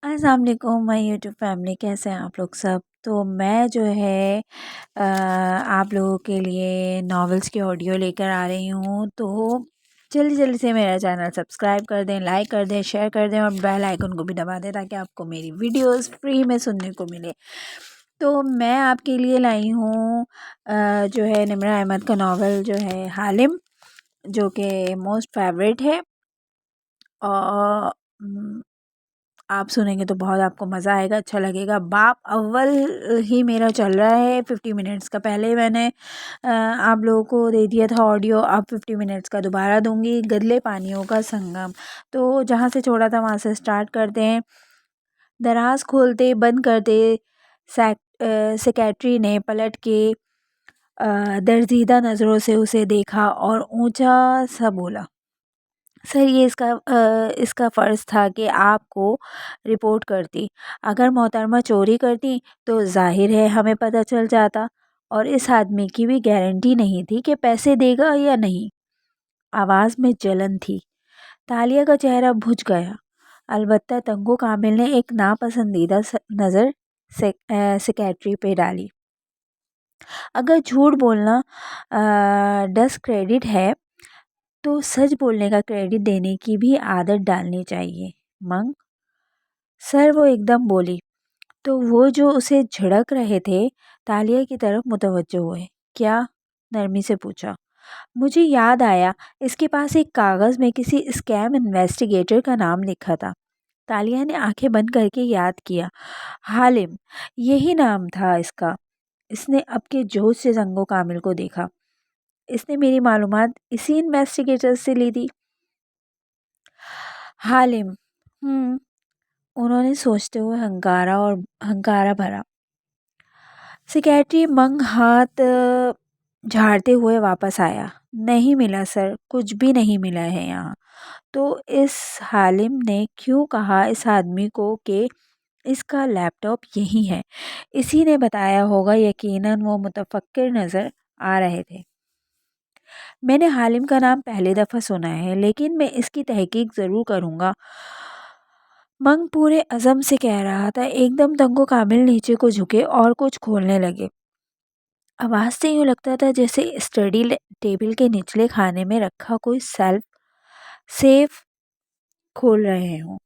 السلام علیکم مائی YouTube family, کیسے ہیں آپ لوگ سب؟ تو میں جو ہے آپ لوگوں کے لیے ناولس کی آڈیو لے کر آ رہی ہوں، تو جلدی جلدی سے میرا چینل سبسکرائب کر دیں، لائک کر دیں، شیئر کر دیں اور بیل آئیکن کو بھی دبا دیں تاکہ آپ کو میری ویڈیوز فری میں سننے کو ملے۔ تو میں آپ کے لیے لائی ہوں جو ہے نمرہ احمد کا ناول جو ہے حالم، جو کہ موسٹ فیوریٹ ہے، اور آپ سنیں گے تو بہت آپ کو مزہ آئے گا، اچھا لگے گا۔ باب اول ہی میرا چل رہا ہے 50 منٹس کا، پہلے میں نے آپ لوگوں کو دے دیا تھا آڈیو، اب 50 منٹس کا دوبارہ دوں گی۔ گدلے پانیوں کا سنگم، تو جہاں سے چھوڑا تھا وہاں سے سٹارٹ کرتے ہیں۔ دراز کھولتے بند کرتے سیکریٹری نے پلٹ کے درزیدہ نظروں سے اسے دیکھا اور اونچا سا بولا، سر یہ اس کا فرض تھا کہ آپ کو رپورٹ کرتی۔ اگر محترمہ چوری کرتی تو ظاہر ہے ہمیں پتہ چل جاتا، اور اس آدمی کی بھی گارنٹی نہیں تھی کہ پیسے دے گا یا نہیں۔ آواز میں جلن تھی۔ تالیہ کا چہرہ بھج گیا، البتہ تنگو کامل نے ایک ناپسندیدہ نظر سیکریٹری پہ ڈالی۔ اگر جھوٹ بولنا ڈس کریڈٹ ہے تو سچ بولنے کا کریڈٹ دینے کی بھی عادت ڈالنی چاہیے۔ منگ سر، وہ ایک دم بولی، تو وہ جو اسے جھڑک رہے تھے تالیہ کی طرف متوجہ ہوئے۔ کیا؟ نرمی سے پوچھا۔ مجھے یاد آیا، اس کے پاس ایک کاغذ میں کسی اسکیم انویسٹیگیٹر کا نام لکھا تھا۔ تالیہ نے آنکھیں بند کر کے یاد کیا۔ حالم، یہی نام تھا اس کا۔ اس نے اب کے جوش سے تنگو کامل کو دیکھا۔ اس نے میری معلومات اسی انویسٹیگیٹر سے لی تھی؟ حالم انہوں نے سوچتے ہوئے ہنکارا بھرا۔ سیکریٹری منگ ہاتھ جھاڑتے ہوئے واپس آیا۔ نہیں ملا سر، کچھ بھی نہیں ملا ہے یہاں۔ تو اس حالم نے کیوں کہا اس آدمی کو کہ اس کا لیپ ٹاپ یہی ہے؟ اسی نے بتایا ہوگا، یقیناً وہ متفکر نظر آ رہے تھے۔ میں نے حالم کا نام پہلی دفعہ سنا ہے، لیکن میں اس کی تحقیق ضرور کروں گا، منگ پورے عزم سے کہہ رہا تھا۔ ایک دم تنگو کامل نیچے کو جھکے اور کچھ کھولنے لگے۔ آواز سے یوں لگتا تھا جیسے اسٹڈی ٹیبل کے نچلے خانے میں رکھا کوئی سیف کھول رہے ہوں۔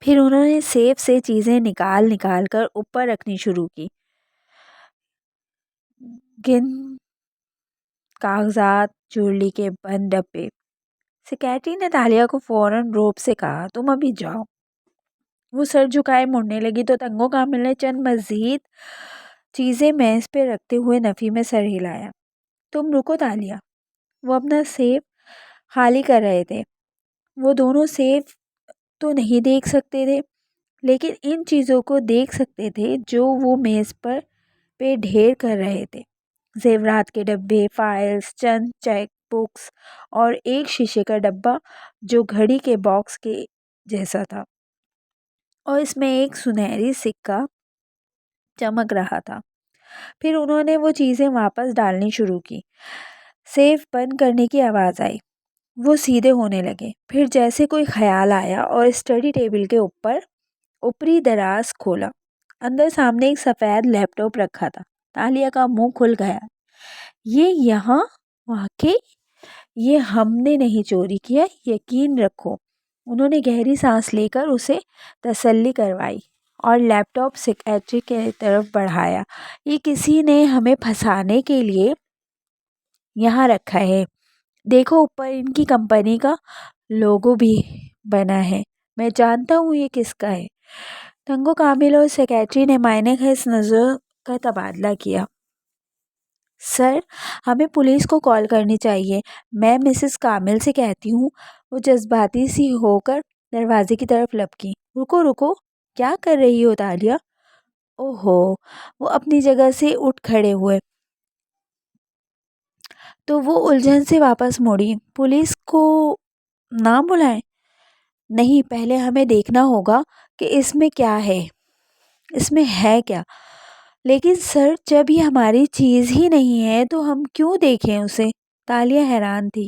پھر انہوں نے سیف سے چیزیں نکال کر اوپر رکھنی شروع کی۔ کاغذات، جویلری کے بند ڈبے۔ سیکریٹری نے تالیہ کو فوراً روب سے کہا، تم ابھی جاؤ۔ وہ سر جھکائے مڑنے لگی تو تنگو کامل نے چند مزید چیزیں میز پہ رکھتے ہوئے نفی میں سر ہلایا۔ تم رکو تالیہ، وہ اپنا سیف خالی کر رہے تھے۔ وہ دونوں سیف تو نہیں دیکھ سکتے تھے، لیکن ان چیزوں کو دیکھ سکتے تھے جو وہ میز پہ ڈھیر کر رہے تھے۔ زیورات کے ڈبے، فائلز، چند چیک بکس اور ایک شیشے کا ڈبہ جو گھڑی کے باکس کے جیسا تھا، اور اس میں ایک سنہری سکہ چمک رہا تھا۔ پھر انہوں نے وہ چیزیں واپس ڈالنی شروع کی۔ سیف بند کرنے کی آواز آئی۔ وہ سیدھے ہونے لگے۔ پھر جیسے کوئی خیال آیا اور اسٹڈی ٹیبل کے اوپری دراز کھولا۔ اندر سامنے ایک سفید لیپ ٹاپ رکھا تھا۔ تالیہ کا منہ کھل گیا۔ یہ یہاں؟ واقعی یہ ہم نے نہیں چوری کیا، یقین رکھو۔ انہوں نے گہری سانس لے کر اسے تسلی کروائی اور لیپ ٹاپ سیکریٹری کی طرف بڑھایا۔ یہ کسی نے ہمیں پھنسانے کے لیے یہاں رکھا ہے۔ دیکھو، اوپر ان کی کمپنی کا لوگو بھی بنا ہے۔ میں جانتا ہوں یہ کس کا ہے۔ تنگو کامل اور سیکریٹری نے معنی خیز نظروں کا تبادلہ کیا۔ سر، ہمیں پولیس کو کال کرنی چاہیے، میں مسز کامل سے کہتی ہوں۔ وہ جذباتی سی ہو کر دروازے کی طرف لپکی۔ رکو، کیا کر رہی ہو تالیہ؟ اوہو، وہ اپنی جگہ سے اٹھ کھڑے ہوئے تو وہ الجھن سے واپس مڑی۔ پولیس کو نہ بلائیں؟ نہیں، پہلے ہمیں دیکھنا ہوگا کہ اس میں کیا ہے، اس میں ہے کیا؟ لیکن سر، جب یہ ہماری چیز ہی نہیں ہے تو ہم کیوں دیکھیں اسے؟ تالیہ حیران تھی۔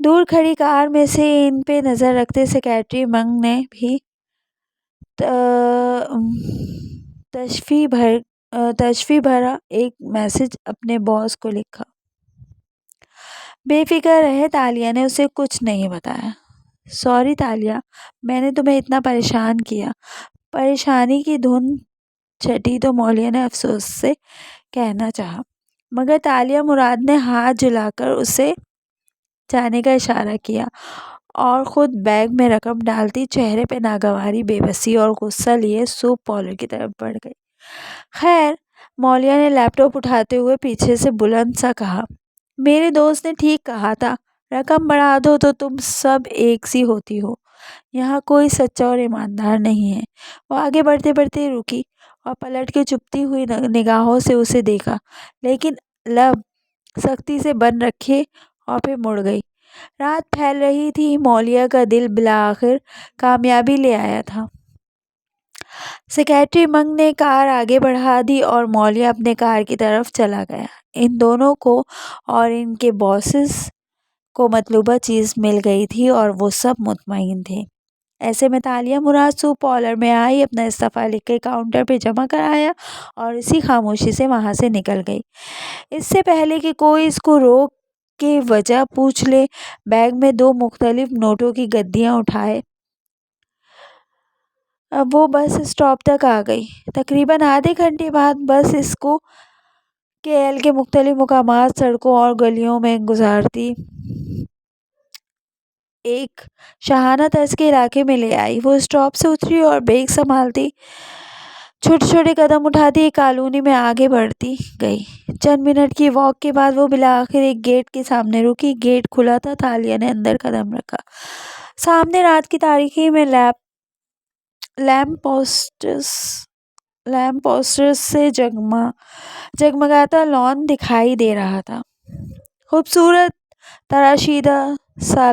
دور کھڑی کار میں سے ان پہ نظر رکھتے سیکرٹری منگ نے بھی تشفی بھرا ایک میسج اپنے باس کو لکھا۔ بے فکر رہے، تالیہ نے اسے کچھ نہیں بتایا۔ سوری تالیہ، میں نے تمہیں اتنا پریشان کیا۔ پریشانی کی دھن چھٹی تو مولیا نے افسوس سے کہنا چاہا، مگر تالیہ مراد نے ہاتھ جلا کر اسے جانے کا اشارہ کیا اور خود بیگ میں رقم ڈالتی چہرے پہ ناگواری، بے بسی اور غصہ لیے سوپ پارلر کی طرف بڑھ گئی۔ خیر، مولیا نے لیپ ٹاپ اٹھاتے ہوئے پیچھے سے بلند سا کہا، میرے دوست نے ٹھیک کہا تھا، رقم بڑھا دو تو تم سب ایک سی ہوتی ہو۔ یہاں کوئی سچا اور ایماندار نہیں ہے۔ وہ آگے بڑھتے بڑھتے رکی اور پلٹ کے چبھتی ہوئی نگاہوں سے اسے دیکھا، لیکن لب سختی سے بند رکھے اور پھر مڑ گئی۔ رات پھیل رہی تھی، مولیا کا دل بالآخر کامیابی لے آیا تھا۔ سیکرٹری منگ نے کار آگے بڑھا دی اور مولیا اپنے کار کی طرف چلا گیا۔ ان دونوں کو اور ان کے باسز کو مطلوبہ چیز مل گئی تھی اور وہ سب مطمئن تھے۔ ایسے میں تالیہ مراد سوپ پارلر میں آئی، اپنا استعفیٰ لکھ کے کاؤنٹر پہ جمع کرایا اور اسی خاموشی سے وہاں سے نکل گئی۔ اس سے پہلے کہ کوئی اس کو روک کے وجہ پوچھ لے، بیگ میں 2 مختلف نوٹوں کی گدیاں اٹھائے وہ بس اسٹاپ تک آ گئی۔ تقریباً آدھے گھنٹے بعد بس اس کو کے ایل کے مختلف مقامات، سڑکوں اور گلیوں میں گزارتی ایک شاہانہ طرز کے علاقے میں لے آئی۔ وہ اسٹاپ سے اتری اور بیگ سنبھالتی چھوٹے چھوٹے قدم اٹھاتی ایک کالونی میں آگے بڑھتی گئی۔ چند منٹ کی واک کے بعد وہ بالآخر ایک گیٹ کے سامنے رکی۔ گیٹ کھلا تھا، تالیہ نے اندر قدم رکھا۔ سامنے رات کی تاریکی میں لیمپ پوسٹرز سے جگمگاتا لان دکھائی دے رہا تھا۔ خوبصورت تراشیدہ سا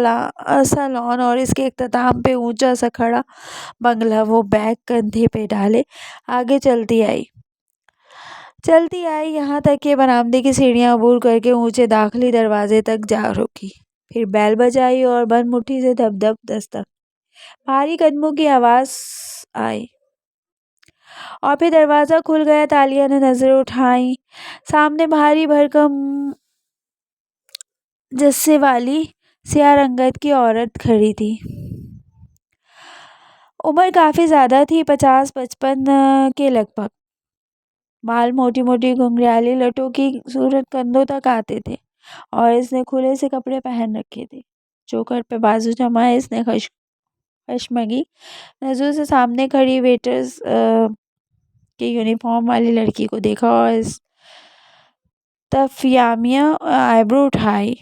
لان اور اس کے اختتام پہ اونچا سا کھڑا بنگلہ۔ وہ بیگ کندھے پہ ڈالے آگے چلتی آئی یہاں تک کہ برآمدے کی سیڑھیاں عبور کر کے اونچے داخلی دروازے تک جا رکی۔ پھر بیل بجائی اور بند مٹھی سے دب دب دستک، بھاری قدموں کی آواز آئی اور پھر دروازہ کھل گیا۔ تالیہ نے نظریں اٹھائیں، سامنے بھاری بھرکم جثے والی سیاہ رنگت کی عورت کھڑی تھی۔ عمر کافی زیادہ تھی، 50-55 کے لگ بھگ۔ بال موٹی موٹی گھنگریالی لٹوں کی صورت کندھوں تک آتے تھے اور اس نے کھلے سے کپڑے پہن رکھے تھے۔ چوکھٹ پہ بازو جمائے اس نے خشمگی نظروں سے سامنے کھڑی ویٹرز کے یونیفارم والی لڑکی کو دیکھا اور استفہامیہ آئیبرو اٹھائی۔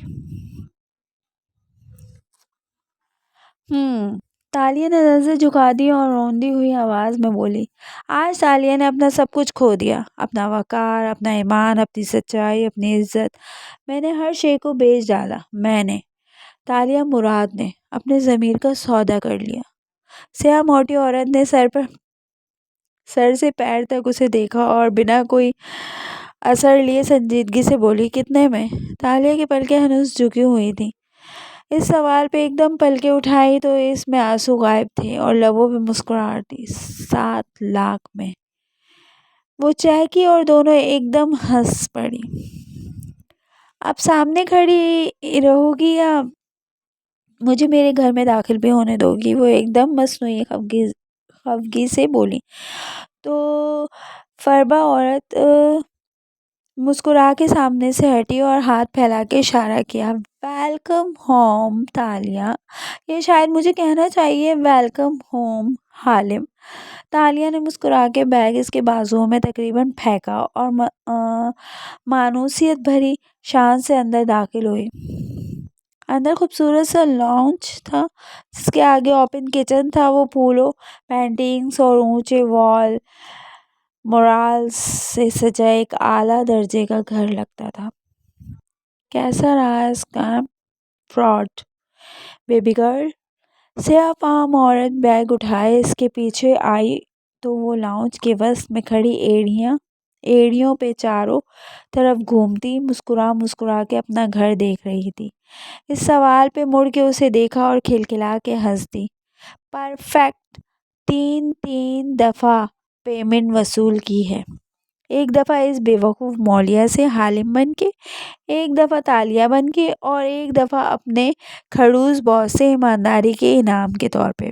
تالیہ نے نظریں جھکا دی اور روندی ہوئی آواز میں بولی، آج تالیہ نے اپنا سب کچھ کھو دیا، اپنا وقار، اپنا ایمان، اپنی سچائی، اپنی عزت۔ میں نے ہر شے کو بیچ ڈالا۔ میں نے، تالیہ مراد نے اپنے ضمیر کا سودا کر لیا۔ سیاہ موٹی عورت نے سر سے پیر تک اسے دیکھا اور بنا کوئی اثر لیے سنجیدگی سے بولی، کتنے میں؟ تالیہ کی پلکیں ہنوز جھکی ہوئی تھیں۔ اس سوال پہ ایک دم پلکیں اٹھائی تو اس میں آنسو غائب تھے اور لبوں پہ مسکراہٹ تھی۔ 7 لاکھ میں۔ وہ چہکی اور دونوں ایک دم ہنس پڑی۔ اب سامنے کھڑی رہو گی یا مجھے میرے گھر میں داخل بھی ہونے دو گی؟ وہ ایک دم مصنوعی خفگی سے بولی تو فربا عورت مسکرا کے سامنے سے ہٹی اور ہاتھ پھیلا کے اشارہ کیا، ویلکم ہوم تالیہ۔ یہ شاید مجھے کہنا چاہیے، ویلکم ہوم حالم۔ تالیہ نے مسکرا کے بیگ اس کے بازوؤں میں تقریباً پھینکا اور مانوسیت بھری شان سے اندر داخل ہوئی۔ اندر خوبصورت سا لاؤنج تھا جس کے آگے اوپن کچن تھا۔ وہ پھولوں، پینٹنگز اور اونچے وال مورالز سے سجا ایک اعلیٰ درجے کا گھر لگتا تھا۔ کیسا رہا اس کیمپ فراڈ، بیبی گرل؟ سیاہ فام عورت بیگ اٹھائے اس کے پیچھے آئی تو وہ لاؤنج کے وسط میں کھڑی ایڑیوں پہ چاروں طرف گھومتی مسکرا کے اپنا گھر دیکھ رہی تھی۔ اس سوال پہ مڑ کے اسے دیکھا اور کھلکھلا کے ہنس دی۔ پرفیکٹ، تین تین دفعہ پیمنٹ وصول کی ہے۔ ایک دفعہ اس بے وقوف مولیا سے حالم بن کے، ایک دفعہ تالیہ بن کے، اور ایک دفعہ اپنے کھڑوس باس سے ایمانداری کے انعام کے طور پہ۔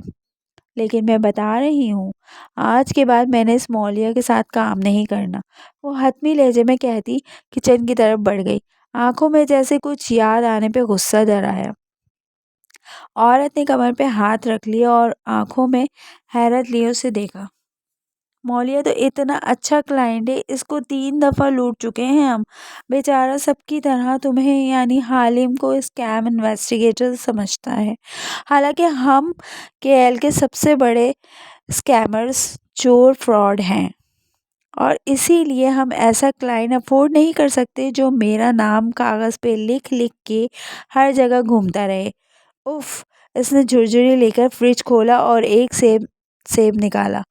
لیکن میں بتا رہی ہوں، آج کے بعد میں نے اس مولیا کے ساتھ کام نہیں کرنا۔ وہ حتمی لہجے میں کہتی کچن کی طرف بڑھ گئی، آنکھوں میں جیسے کچھ یاد آنے پہ غصہ در آیا۔ عورت نے کمر پہ ہاتھ رکھ لیا اور آنکھوں میں حیرت لیے اسے دیکھا۔ مولیا تو اتنا اچھا کلائنٹ ہے، اس کو 3 دفعہ لوٹ چکے ہیں ہم۔ بیچارہ سب کی طرح تمہیں یعنی حالم کو اسکیم انویسٹیگیٹر سمجھتا ہے، حالانکہ ہم KL کے سب سے بڑے اسکیمرز چور فراڈ ہیں، اور اسی لیے ہم ایسا کلائنٹ افورڈ نہیں کر سکتے جو میرا نام کاغذ پہ لکھ لکھ کے ہر جگہ گھومتا رہے۔ اف۔ اس نے جھرجھری لے کر فریج کھولا اور ایک سیب نکالا،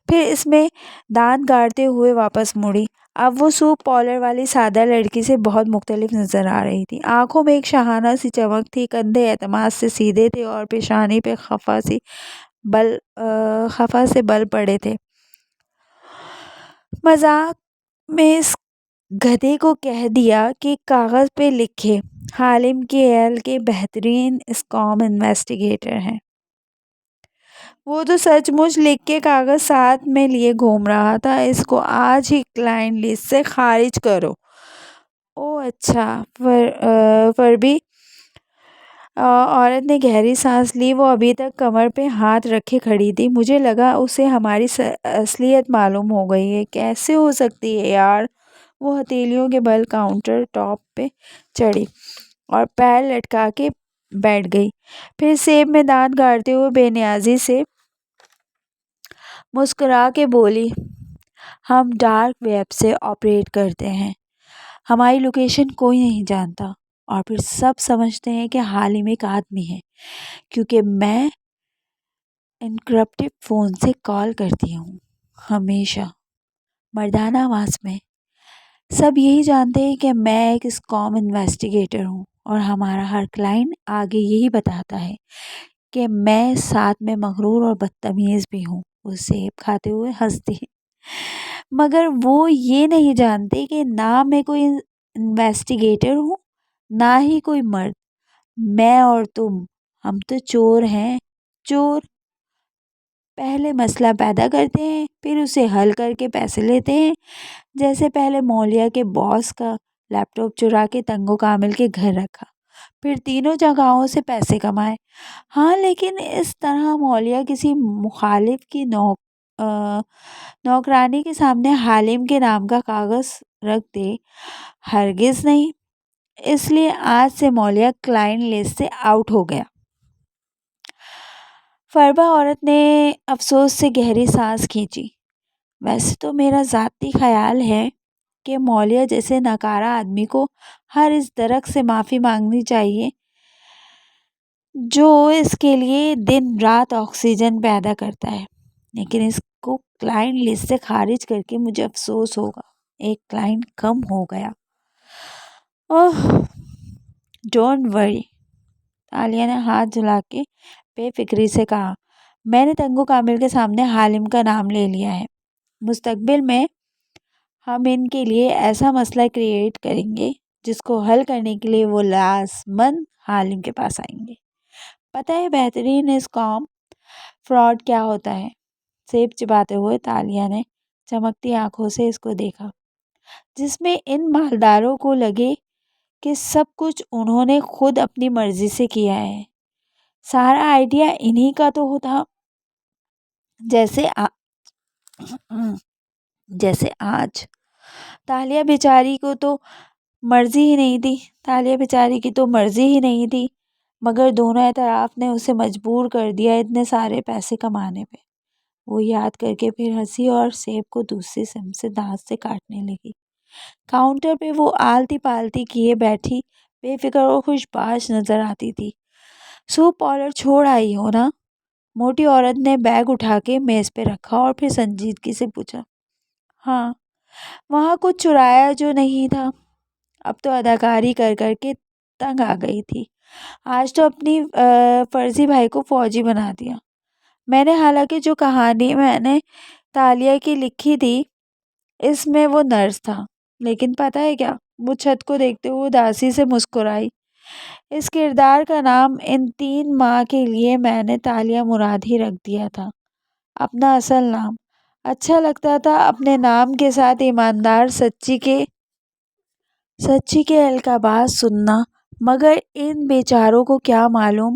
پھر اس میں دانت گاڑتے ہوئے واپس مڑی۔ اب وہ سوپ پارلر والی سادہ لڑکی سے بہت مختلف نظر آ رہی تھی۔ آنکھوں میں ایک شاہانہ سی چمک تھی، کندھے اعتماد سے سیدھے تھے اور پیشانی پہ خفا سے بل پڑے تھے۔ مذاق میں اس گدھے کو کہہ دیا کہ کاغذ پہ لکھے، حالم KL کے بہترین اسکام انویسٹیگیٹر ہیں۔ وہ تو سچ مچ لکھ کے کاغذ ساتھ میں لیے گھوم رہا تھا۔ اس کو آج ہی کلائنٹ لسٹ سے خارج کرو۔ او اچھا، فربی؟ عورت نے گہری سانس لی۔ وہ ابھی تک کمر پہ ہاتھ رکھے کھڑی تھی۔ مجھے لگا اسے ہماری اصلیت معلوم ہو گئی ہے۔ کیسے ہو سکتی ہے یار؟ وہ ہتھیلیوں کے بل کاؤنٹر ٹاپ پہ چڑھی اور پیر لٹکا کے بیٹھ گئی، پھر سیب میں دانت گاڑتے ہوئے بے نیازی سے مسکرا کے بولی، ہم ڈارک ویب سے آپریٹ کرتے ہیں، ہماری لوکیشن کوئی نہیں جانتا، اور پھر سب سمجھتے ہیں کہ حالم ایک آدمی ہے، کیونکہ میں انکرپٹڈ فون سے کال کرتی ہوں، ہمیشہ مردانہ آواز میں۔ سب یہی جانتے ہیں کہ میں ایک اسکام انویسٹیگیٹر ہوں، اور ہمارا ہر کلائنٹ آگے یہی بتاتا ہے کہ میں ساتھ میں مغرور اور بدتمیز بھی ہوں۔ وہ سیب کھاتے ہوئے ہنس دی۔ مگر وہ یہ نہیں جانتے کہ نہ میں کوئی انویسٹیگیٹر ہوں، نہ ہی کوئی مرد۔ میں اور تم، ہم تو چور ہیں، چور۔ پہلے مسئلہ پیدا کرتے ہیں، پھر اسے حل کر کے پیسے لیتے ہیں، جیسے پہلے مولیا کے باس کا لیپ ٹاپ چرا کے تنگو کامل کے گھر رکھا، پھر تینوں جگہوں سے پیسے کمائے۔ ہاں، لیکن اس طرح مولیا کسی مخالف کی نوکرانی کے سامنے حالم کے نام کا کاغذ رکھ دے، ہرگز نہیں۔ اس لیے آج سے مولیا کلائنٹ لسٹ سے آؤٹ ہو گیا۔ فربا عورت نے افسوس سے گہری سانس کھینچی۔ ویسے تو میرا ذاتی خیال ہے کہ مولیا جیسے ناکارہ آدمی کو ہر اس درخت سے معافی مانگنی چاہیے جو اس کے لیے دن رات آکسیجن پیدا کرتا ہے، لیکن اس کو کلائنٹ لسٹ سے خارج کر کے مجھے افسوس ہوگا، ایک کلائنٹ کم ہو گیا۔ اوہ، ڈونٹ وری، تالیہ نے ہاتھ جھلا کے بے فکری سے کہا، میں نے تنگو کامل کے سامنے حالم کا نام لے لیا ہے۔ مستقبل میں ہم ان کے لیے ایسا مسئلہ کریٹ کریں گے جس کو حل کرنے کے لیے وہ لازماً حالم کے پاس آئیں گے۔ پتہ ہے بہترین اسکام فراڈ کیا ہوتا ہے؟ سیب چباتے ہوئے تالیہ نے چمکتی آنکھوں سے اس کو دیکھا، جس میں ان مالداروں کو لگے کہ سب کچھ انہوں نے خود اپنی مرضی سے کیا ہے، سارا آئیڈیا انہی کا تو تھا۔ جیسے آج تالیہ بیچاری کی تو مرضی ہی نہیں تھی، مگر دونوں اطراف نے اسے مجبور کر دیا اتنے سارے پیسے کمانے پہ۔ وہ یاد کر کے پھر ہنسی اور سیب کو دوسری سمت سے دانت سے کاٹنے لگی۔ کاؤنٹر پہ وہ آلتی پالتی کیے بیٹھی بے فکر اور خوش باش نظر آتی تھی۔ سوپ پارلر چھوڑ آئی ہو نا؟ موٹی عورت نے بیگ اٹھا کے میز پہ رکھا اور پھر سنجیدگی سے پوچھا۔ ہاں، وہاں کچھ چرایا جو نہیں تھا، اب تو اداکاری کر کر کے تنگ آ گئی تھی، آج تو اپنی فرضی بھائی کو فوجی بنا دیا۔ میں نے حالانکہ جو کہانی میں نے تالیہ کی لکھی تھی اس میں وہ نرس تھا، لیکن پتہ ہے کیا، وہ چھت کو دیکھتے ہوئے اداسی سے مسکرائی۔ اس کردار کا نام ان 3 ماہ کے لیے میں نے تالیہ مراد ہی رکھ دیا تھا، اپنا اصل نام۔ اچھا لگتا تھا اپنے نام کے ساتھ ایماندار سچی کے القابات سننا، مگر ان بیچاروں کو کیا معلوم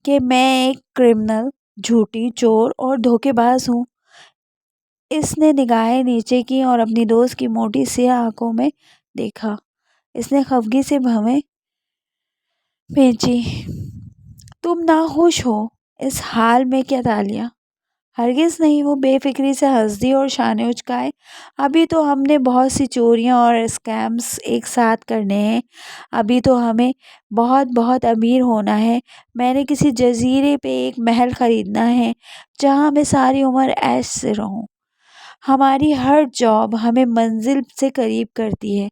کہ میں ایک کرمنل، جھوٹی، چور اور دھوکے باز ہوں۔ اس نے نگاہیں نیچے کی اور اپنی دوست کی موٹی سیاہ آنکھوں میں دیکھا۔ اس نے خفگی سے بھویں بھیجی۔ تم ناخوش ہو اس حال میں کیا تالیہ؟ ہرگز نہیں، وہ بے فکری سے ہنس دی اور شانے اچکائے۔ ابھی تو ہم نے بہت سی چوریاں اور اسکیمز ایک ساتھ کرنے ہیں، ابھی تو ہمیں بہت بہت امیر ہونا ہے۔ میں نے کسی جزیرے پہ ایک محل خریدنا ہے جہاں میں ساری عمر عیش سے رہوں۔ ہماری ہر جاب ہمیں منزل سے قریب کرتی ہے،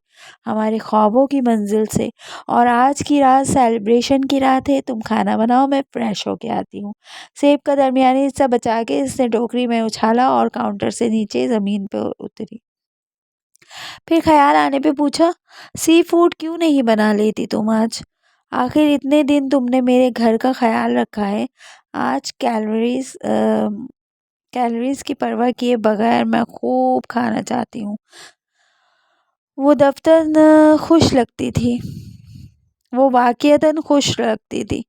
ہمارے خوابوں کی منزل سے۔ اور آج کی رات سیلیبریشن کی رات ہے، تم کھانا بناؤ، میں فریش ہو کے آتی ہوں۔ سیب کا درمیانی حصہ بچا کے اس نے ٹوکری میں اچھالا اور کاؤنٹر سے نیچے زمین پہ اتری۔ پھر خیال آنے پہ پوچھا، سی فوڈ کیوں نہیں بنا لیتی تم آج؟ آخر اتنے دن تم نے میرے گھر کا خیال رکھا ہے، آج کیلوریز کی پرواہ کیے بغیر میں خوب کھانا چاہتی ہوں۔ وہ واقعتاً خوش لگتی تھی۔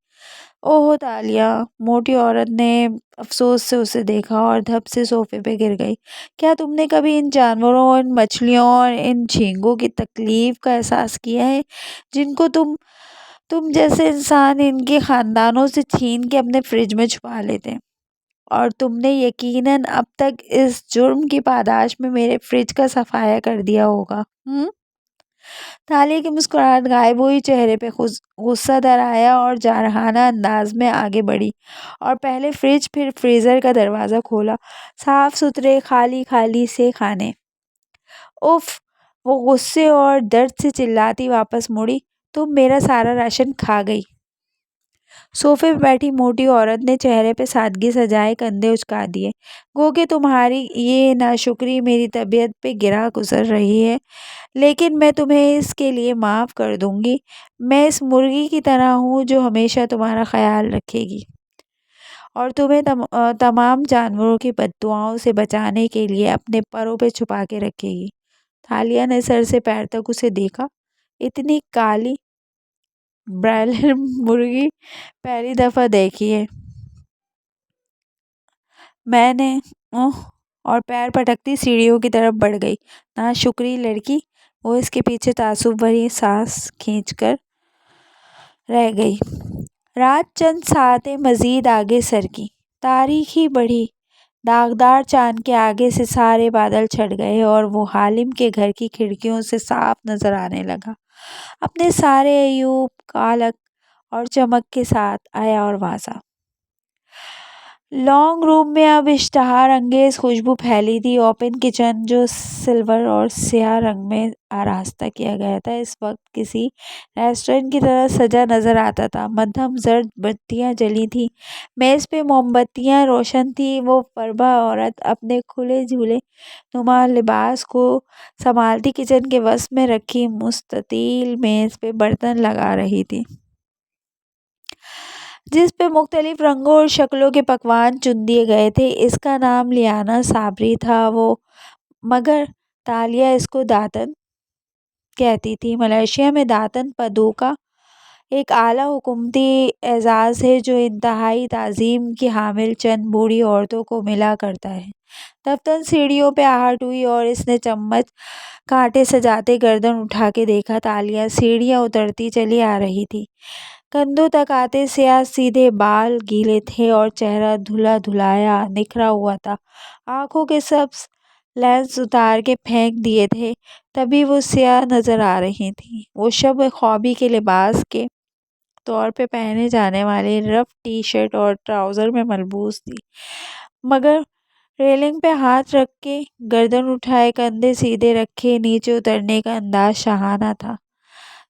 اوہ تالیہ، موٹی عورت نے افسوس سے اسے دیکھا اور دھپ سے صوفے پہ گر گئی۔ کیا تم نے کبھی ان جانوروں، ان مچھلیوں اور ان جھینگوں کی تکلیف کا احساس کیا ہے جن کو تم جیسے انسان ان کے خاندانوں سے چھین کے اپنے فریج میں چھپا لیتے ہیں؟ اور تم نے یقیناً اب تک اس جرم کی پاداش میں میرے فریج کا صفایا کر دیا ہوگا۔ تالیہ کی مسکراہٹ غائب ہوئی، چہرے پہ غصہ در آیا اور جارحانہ انداز میں آگے بڑھی اور پہلے فریج پھر فریزر کا دروازہ کھولا۔ صاف ستھرے خالی سے کھانے۔ اف، وہ غصے اور درد سے چلاتی واپس مڑی، تم میرا سارا راشن کھا گئی۔ صوفے پہ بیٹھی موٹی عورت نے چہرے پہ سادگی سجائے کندھے اچکا دیے۔ گو کہ تمہاری یہ ناشکری میری طبیعت پہ گرا گزر رہی ہے، لیکن میں تمہیں اس کے لیے معاف کر دوں گی۔ میں اس مرغی کی طرح ہوں جو ہمیشہ تمہارا خیال رکھے گی اور تمہیں تمام جانوروں کی بددعاؤں سے بچانے کے لیے اپنے پروں پہ چھپا کے رکھے گی۔ تالیہ نے سر سے پیر تک اسے دیکھا۔ اتنی کالی برائلر مرغی پہلی دفعہ دیکھی ہے میں نے، اور پیر پٹکتی سیڑھیوں کی طرف بڑھ گئی۔ ناشکری لڑکی، وہ اس کے پیچھے تعصب بھری سانس کھینچ کر رہ گئی۔ رات چند ساعتیں مزید آگے سرکی، تاریکی بڑھی، داغدار چاند کے آگے سے سارے بادل چھٹ گئے اور وہ حالم کے گھر کی کھڑکیوں سے صاف نظر آنے لگا، اپنے سارے عیوب، کالک اور چمک کے ساتھ آیا اور واضح۔ لانگ روم میں اب اشتہار انگیز خوشبو پھیلی تھی۔ اوپن کچن جو سلور اور سیاہ رنگ میں آراستہ کیا گیا تھا اس وقت کسی ریسٹورنٹ کی طرح سجا نظر آتا تھا۔ مدھم زرد بتیاں جلی تھیں، میز پہ موم بتیاں روشن تھیں۔ وہ پربا عورت اپنے کھلے جھولے نما لباس کو سنبھالتی کچن کے وسط میں رکھی مستطیل میز پہ برتن لگا رہی تھی جس پہ مختلف رنگوں اور شکلوں کے پکوان چن دیے گئے تھے۔ اس کا نام لیانا صابری تھا، مگر تالیہ اس کو داتن کہتی تھی۔ ملائیشیا میں داتن پدوکا ایک اعلیٰ حکومتی اعزاز ہے جو انتہائی تعظیم کی حامل چند بوڑھی عورتوں کو ملا کرتا ہے۔ دفتر سیڑھیوں پہ آہٹ ہوئی اور اس نے چمچ کانٹے سجاتے گردن اٹھا کے دیکھا۔ تالیہ سیڑھیاں اترتی چلی آ رہی تھی، کندھوں تک آتے سیاہ سیدھے بال گیلے تھے اور چہرہ دھلا دھلایا نکھرا ہوا تھا۔ آنکھوں کے سبز لینس اتار کے پھینک دیے تھے تبھی وہ سیاہ نظر آ رہی تھیں۔ وہ شب خوابی کے لباس کے طور پہ پہنے جانے والے رف ٹی شرٹ اور ٹراؤزر میں ملبوس تھی، مگر ریلنگ پہ ہاتھ رکھ کے، گردن اٹھائے، کندھے سیدھے رکھے نیچے اترنے کا انداز شاہانہ تھا۔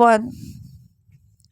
1,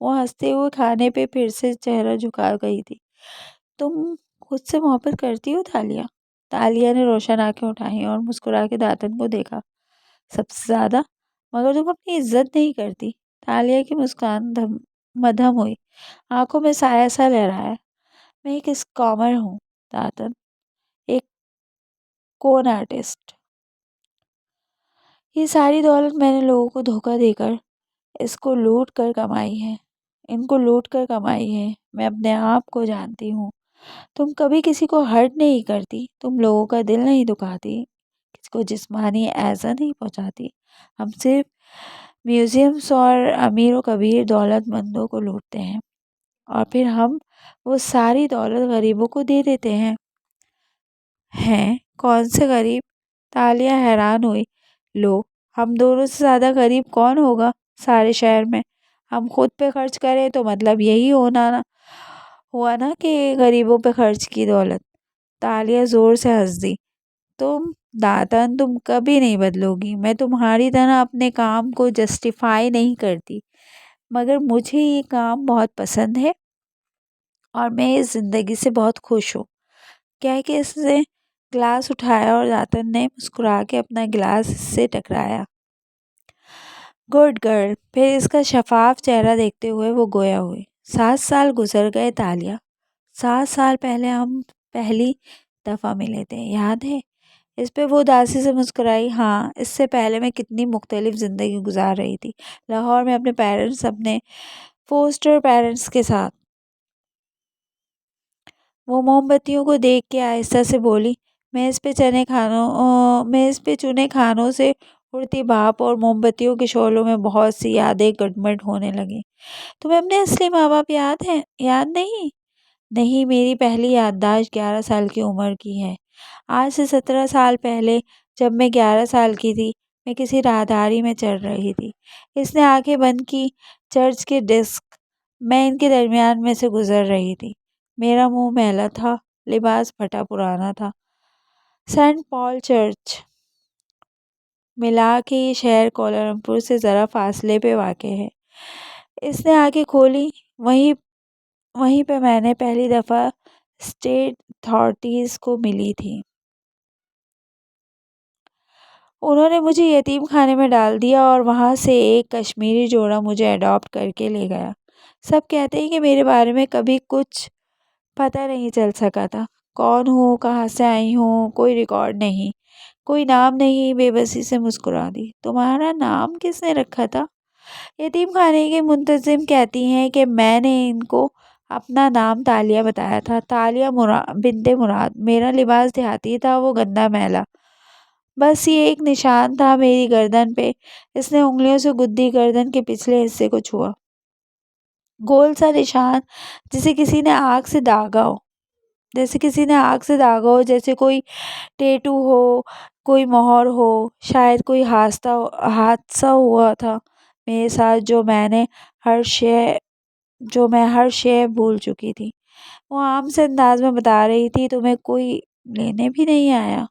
وہ ہنستے ہوئے کھانے پہ پھر سے چہرہ جھکا گئی تھی۔ تم خود سے محبت کرتی ہو تالیہ؟ تالیہ نے روشن آنکھیں اٹھائیں اور مسکرا کے داتن کو دیکھا۔ سب سے زیادہ، مگر تم اپنی عزت نہیں کرتی۔ تالیہ کی مسکان مدھم ہوئی، آنکھوں میں سایہ سا لہرایا۔ میں ایک اسکامر ہوں داتن، ایک کون آرٹسٹ۔ یہ ساری دولت میں نے لوگوں کو دھوکہ دے کر اس کو لوٹ کر کمائی ہے، ان کو لوٹ کر کمائی ہے۔ میں اپنے آپ کو جانتی ہوں۔ تم کبھی کسی کو ہرٹ نہیں کرتی، تم لوگوں کا دل نہیں دکھاتی، کسی کو جسمانی ایذا نہیں پہنچاتی۔ ہم صرف میوزیمز اور امیر و کبیر دولت مندوں کو لوٹتے ہیں اور پھر ہم وہ ساری دولت غریبوں کو دے دیتے ہیں۔ ہیں کون سے غریب؟ تالیہ حیران ہوئی۔ لو، ہم دونوں سے زیادہ غریب کون ہوگا سارے شہر میں؟ ہم خود پہ خرچ کریں تو مطلب یہی ہوا نا کہ غریبوں پہ خرچ کی دولت۔ تالیہ زور سے ہنس دی۔ داتن، تم کبھی نہیں بدلو گی۔ میں تمہاری طرح اپنے کام کو جسٹیفائی نہیں کرتی، مگر مجھے یہ کام بہت پسند ہے اور میں اس زندگی سے بہت خوش ہوں، کہہ کے اس نے گلاس اٹھایا اور داتن نے مسکرا کے اپنا گلاس اس سے ٹکرایا۔ Good girl. پھر اس کا شفاف چہرہ دیکھتے ہوئے وہ گویا ہوئی۔ 7 سال گزر گئے تالیہ، 7 سال پہلے ہم پہلی دفعہ ملے تھے، یاد ہے؟ اس پہ وہ اداسی سے مسکرائی۔ ہاں، اس سے پہلے میں کتنی مختلف زندگی گزار رہی تھی، لاہور میں اپنے فوسٹر پیرنٹس کے ساتھ۔ وہ موم بتیوں کو دیکھ کے آہستہ سے بولی، میں اس پہ چنے کھانوں سے اڑتی بھاپ اور موم بتیوں کے شعلوں میں بہت سی یادیں گڈمڈ ہونے لگیں۔ تمہیں اپنے اصلی ماں باپ یاد نہیں؟ نہیں، میری پہلی یادداشت 11 سال کی عمر کی ہے۔ آج سے 17 سال پہلے جب میں 11 سال کی تھی، میں کسی راہداری میں چل رہی تھی۔ اس نے آنکھیں بند کی۔ چرچ کے ڈسک، میں ان کے درمیان میں سے گزر رہی تھی۔ میرا منہ میلا تھا، لباس پھٹا پرانا تھا۔ سینٹ پال چرچ ملا کے یہ شہر کوالالمپور سے ذرا فاصلے پہ واقع ہے۔ اس نے آنکھیں کھولی۔ وہیں پہ میں نے پہلی دفعہ اسٹیٹ اتھارٹیز کو ملی تھی۔ انہوں نے مجھے یتیم خانے میں ڈال دیا اور وہاں سے ایک کشمیری جوڑا مجھے اڈاپٹ کر کے لے گیا۔ سب کہتے ہیں کہ میرے بارے میں کبھی کچھ پتہ نہیں چل سکا تھا، کون ہوں، کہاں سے آئی ہوں، کوئی ریکارڈ نہیں، کوئی نام نہیں۔ بے بسی سے مسکرا دی۔ تمہارا نام کس نے رکھا تھا؟ یتیم خانے کی منتظم کہتی ہیں کہ میں نے ان کو اپنا نام تالیہ بتایا تھا، تالیہ بنت مراد۔ میرا لباس دیہاتی تھا، وہ گندا میلا، بس یہ ایک نشان تھا میری گردن پہ۔ اس نے انگلیوں سے گدی گردن کے پچھلے حصے کو چھوا۔ گول سا نشان، جسے کسی نے آگ سے داغا ہو، جیسے کوئی ٹیٹو ہو، کوئی مہر ہو، شاید کوئی حادثہ ہوا تھا میرے ساتھ جو میں ہر شے بھول چکی تھی۔ وہ عام سے انداز میں بتا رہی تھی، تمہیں کوئی لینے بھی نہیں آیا؟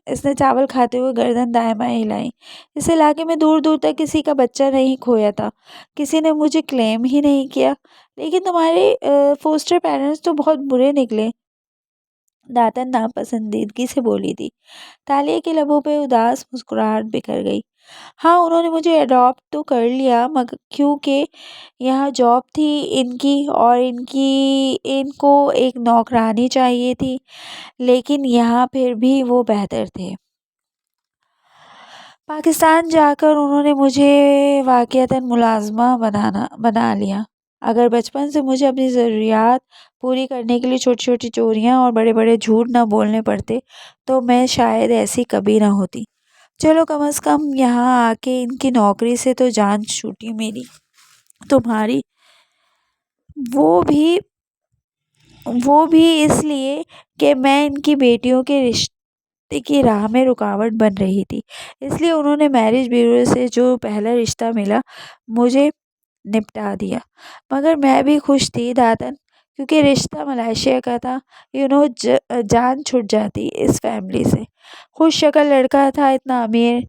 اس نے چاول کھاتے ہوئے گردن دائیں بائیں ہلائی۔ اس علاقے میں دور دور تک کسی کا بچہ نہیں کھویا تھا، کسی نے مجھے کلیم ہی نہیں کیا۔ لیکن تمہارے فوسٹر پیرنٹس تو بہت برے نکلے، داتن ناپسندیدگی سے بولی تھی۔ تالیہ کے لبوں پہ اداس مسکراہٹ بکھر گئی۔ ہاں، انہوں نے مجھے اڈاپٹ تو کر لیا کیونکہ یہاں جاب تھی ان کی اور ان کو ایک نوکرانی چاہیے تھی، لیکن یہاں پھر بھی وہ بہتر تھے۔ پاکستان جا کر انہوں نے مجھے واقعتاً ملازمہ بنا لیا۔ اگر بچپن سے مجھے اپنی ضروریات پوری کرنے کے لیے چھوٹی چھوٹی چوریاں اور بڑے بڑے جھوٹ نہ بولنے پڑتے تو میں شاید ایسی کبھی نہ ہوتی۔ چلو، کم از کم یہاں آ کے ان کی نوکری سے تو جان چھوٹی میری، تمہاری۔ وہ بھی اس لیے کہ میں ان کی بیٹیوں کے رشتے کی راہ میں رکاوٹ بن رہی تھی، اس لیے انہوں نے میرج بیورو سے جو پہلا رشتہ ملا مجھے نپٹا دیا۔ مگر میں بھی خوش تھی داتن، کیونکہ رشتہ ملائیشیا کا تھا۔ جان چھٹ جاتی اس فیملی سے۔ خوش شکل لڑکا تھا، اتنا امیر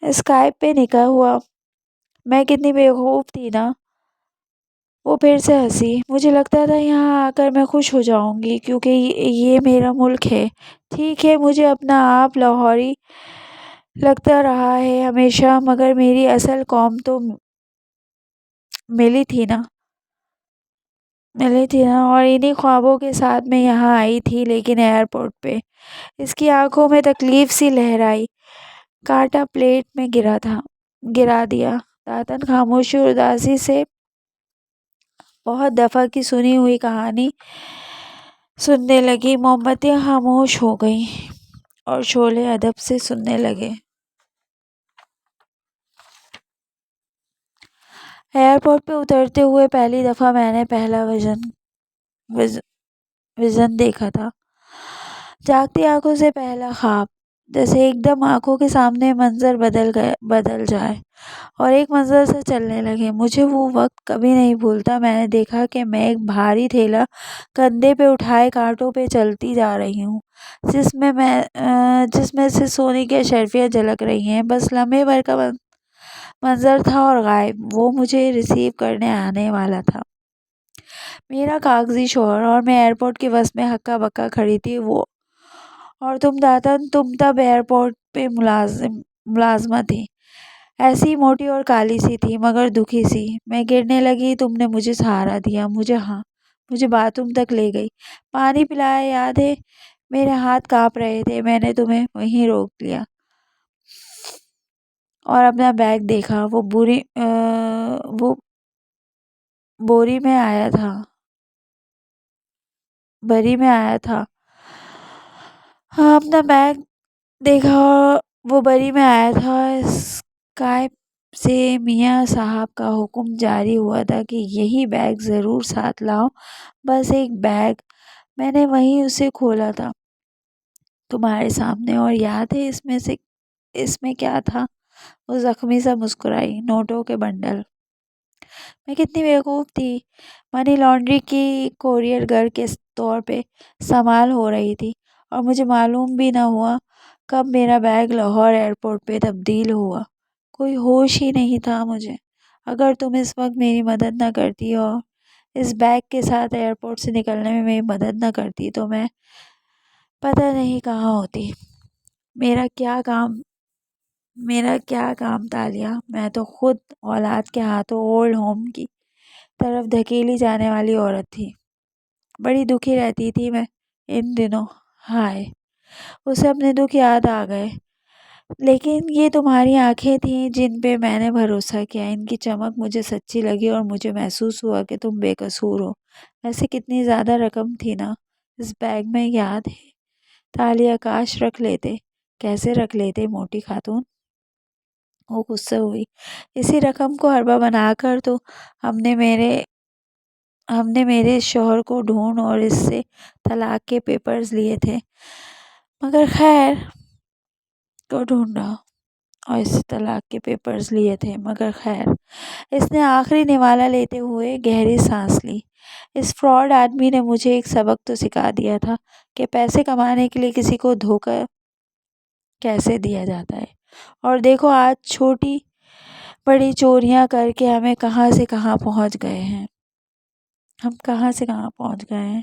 اسکائپ پہ نکاح ہوا۔ میں کتنی بیوقوف تھی نا۔ وہ پھر سے ہنسی۔ مجھے لگتا تھا یہاں آ کر میں خوش ہو جاؤں گی کیونکہ یہ میرا ملک ہے۔ ٹھیک ہے، مجھے اپنا آپ لاہوری لگتا رہا ہے ہمیشہ، مگر میری اصل قوم تو ملی تھی نا اور انہی خوابوں کے ساتھ میں یہاں آئی تھی، لیکن ایئرپورٹ پہ اس کی آنکھوں میں تکلیف سی لہرائی۔ کانٹا پلیٹ میں گرا دیا۔ داتن خاموشی اور اداسی سے بہت دفعہ کی سنی ہوئی کہانی سننے لگی۔ موم بتیاں خاموش ہو گئیں اور شعلے ادب سے سننے لگے۔ ایئرپورٹ پہ اترتے ہوئے پہلی دفعہ میں نے پہلا ویژن دیکھا تھا۔ جاگتی آنکھوں سے پہلا خواب، جیسے ایک دم آنکھوں کے سامنے منظر بدل جائے اور ایک منظر سے چلنے لگے۔ مجھے وہ وقت کبھی نہیں بھولتا۔ میں نے دیکھا کہ میں ایک بھاری تھیلا کندھے پہ اٹھائے کانٹوں پہ چلتی جا رہی ہوں، جس میں سے سونے کی اشرفیاں جھلک رہی ہیں۔ بس لمحے بھر کا منظر تھا اور غائب۔ وہ مجھے ریسیو کرنے آنے والا تھا، میرا کاغذی شوہر، اور میں ایئرپورٹ کی بس میں ہکا بکا کھڑی تھی۔ وہ اور تم داتن، تم تب ایئرپورٹ پہ ملازمہ تھی، ایسی موٹی اور کالی سی تھی مگر دکھی سی۔ میں گرنے لگی، تم نے مجھے سہارا دیا، مجھے باتھ روم تک لے گئی، پانی پلایا، یاد ہے؟ میرے ہاتھ کانپ رہے تھے۔ میں نے تمہیں وہیں روک لیا اور اپنا بیگ دیکھا، وہ بری میں آیا تھا۔ ہاں، اپنا بیگ دیکھا، وہ بری میں آیا تھا۔ اسکائپ سے میاں صاحب کا حکم جاری ہوا تھا کہ یہی بیگ ضرور ساتھ لاؤ، بس ایک بیگ۔ میں نے وہیں اسے کھولا تھا تمہارے سامنے، اور یاد ہے اس میں کیا تھا؟ وہ زخمی سا مسکرائی۔ نوٹوں کے بنڈل۔ میں کتنی بیوقوف تھی۔ منی لانڈری کی کوریئر گرل کے طور پہ استعمال ہو رہی تھی اور مجھے معلوم بھی نہ ہوا کب میرا بیگ لاہور ایئرپورٹ پہ تبدیل ہوا۔ کوئی ہوش ہی نہیں تھا مجھے۔ اگر تم اس وقت میری مدد نہ کرتی اور اس بیگ کے ساتھ ایئرپورٹ سے نکلنے میں میری مدد نہ کرتی تو میں پتہ نہیں کہاں ہوتی۔ میرا کیا کام تالیہ؟ میں تو خود اولاد کے ہاتھوں اولڈ ہوم کی طرف دھکیلی جانے والی عورت تھی۔ بڑی دکھی رہتی تھی میں ان دنوں۔ ہائے، اسے اپنے دکھ یاد آ گئے۔ لیکن یہ تمہاری آنکھیں تھیں جن پہ میں نے بھروسہ کیا، ان کی چمک مجھے سچی لگی اور مجھے محسوس ہوا کہ تم بے قصور ہو۔ ویسے کتنی زیادہ رقم تھی نا اس بیگ میں، یاد ہے تالیہ؟ کاش رکھ لیتے۔ کیسے رکھ لیتے موٹی خاتون؟ وہ غصے ہوئی۔ اسی رقم کو حربہ بنا کر تو ہم نے میرے شوہر کو ڈھونڈ اور اس سے طلاق کے پیپرز لیے تھے، مگر خیر اس نے آخری نوالا لیتے ہوئے گہری سانس لی۔ اس فراڈ آدمی نے مجھے ایک سبق تو سکھا دیا تھا کہ پیسے کمانے کے لیے کسی کو دھوکہ کیسے دیا جاتا ہے۔ اور دیکھو آج چھوٹی بڑی چوریاں کر کے ہم کہاں سے کہاں پہنچ گئے ہیں۔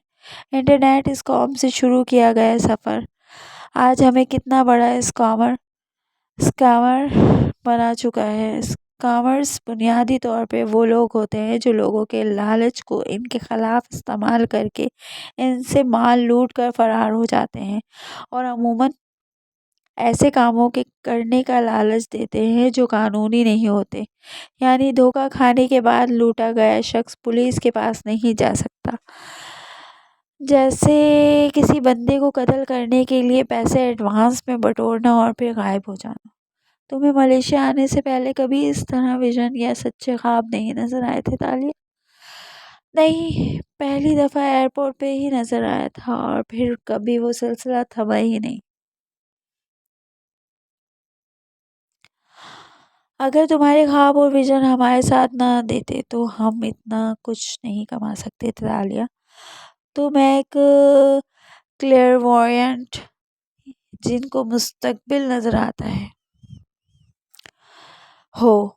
انٹرنیٹ اس قوم سے شروع کیا گیا سفر آج ہمیں کتنا بڑا اسکامر بنا چکا ہے۔ اسکامرز بنیادی طور پہ وہ لوگ ہوتے ہیں جو لوگوں کے لالچ کو ان کے خلاف استعمال کر کے ان سے مال لوٹ کر فرار ہو جاتے ہیں، اور عموماً ایسے کاموں کے کرنے کا لالچ دیتے ہیں جو قانونی نہیں ہوتے۔ یعنی دھوکہ کھانے کے بعد لوٹا گیا شخص پولیس کے پاس نہیں جا سکتا۔ جیسے کسی بندے کو قتل کرنے کے لیے پیسے ایڈوانس میں بٹورنا اور پھر غائب ہو جانا۔ تمہیں ملیشیا آنے سے پہلے کبھی اس طرح ویژن یا سچے خواب نہیں نظر آئے تھے تالیہ؟ نہیں، پہلی دفعہ ایئرپورٹ پہ ہی نظر آیا تھا اور پھر کبھی وہ سلسلہ تھما ہی نہیں۔ اگر تمہارے خواب اور ویژن ہمارے ساتھ نہ دیتے تو ہم اتنا کچھ نہیں کما سکتے تھے تالیہ۔ تم ایک کلیئروائنٹ جن کو مستقبل نظر آتا ہے۔ ہو،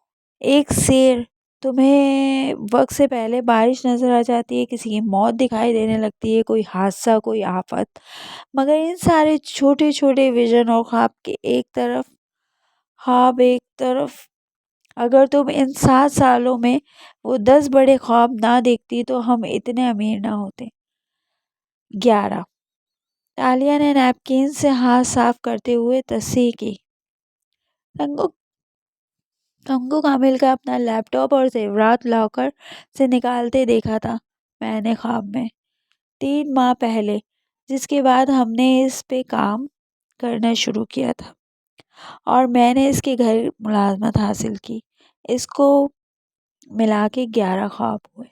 ایک شیر، تمہیں وقت سے پہلے بارش نظر آ جاتی ہے، کسی کی موت دکھائی دینے لگتی ہے، کوئی حادثہ، کوئی آفت، مگر ان سارے چھوٹے چھوٹے ویژن اور خواب ایک طرف، اگر تم ان 7 سالوں میں وہ 10 بڑے خواب نہ دیکھتی تو ہم اتنے امیر نہ ہوتے۔ 11۔ تالیہ نے نیپکن سے ہاتھ صاف کرتے ہوئے تصحیح کی۔ تنگو تنگو کامل کا اپنا لیپ ٹاپ اور زیورات لاکر سے نکالتے دیکھا تھا میں نے خواب میں، 3 ماہ پہلے، جس کے بعد ہم نے اس پہ کام کرنا شروع کیا تھا اور میں نے اس کے گھر ملازمت حاصل کی۔ اس کو ملا کے 11 خواب ہوئے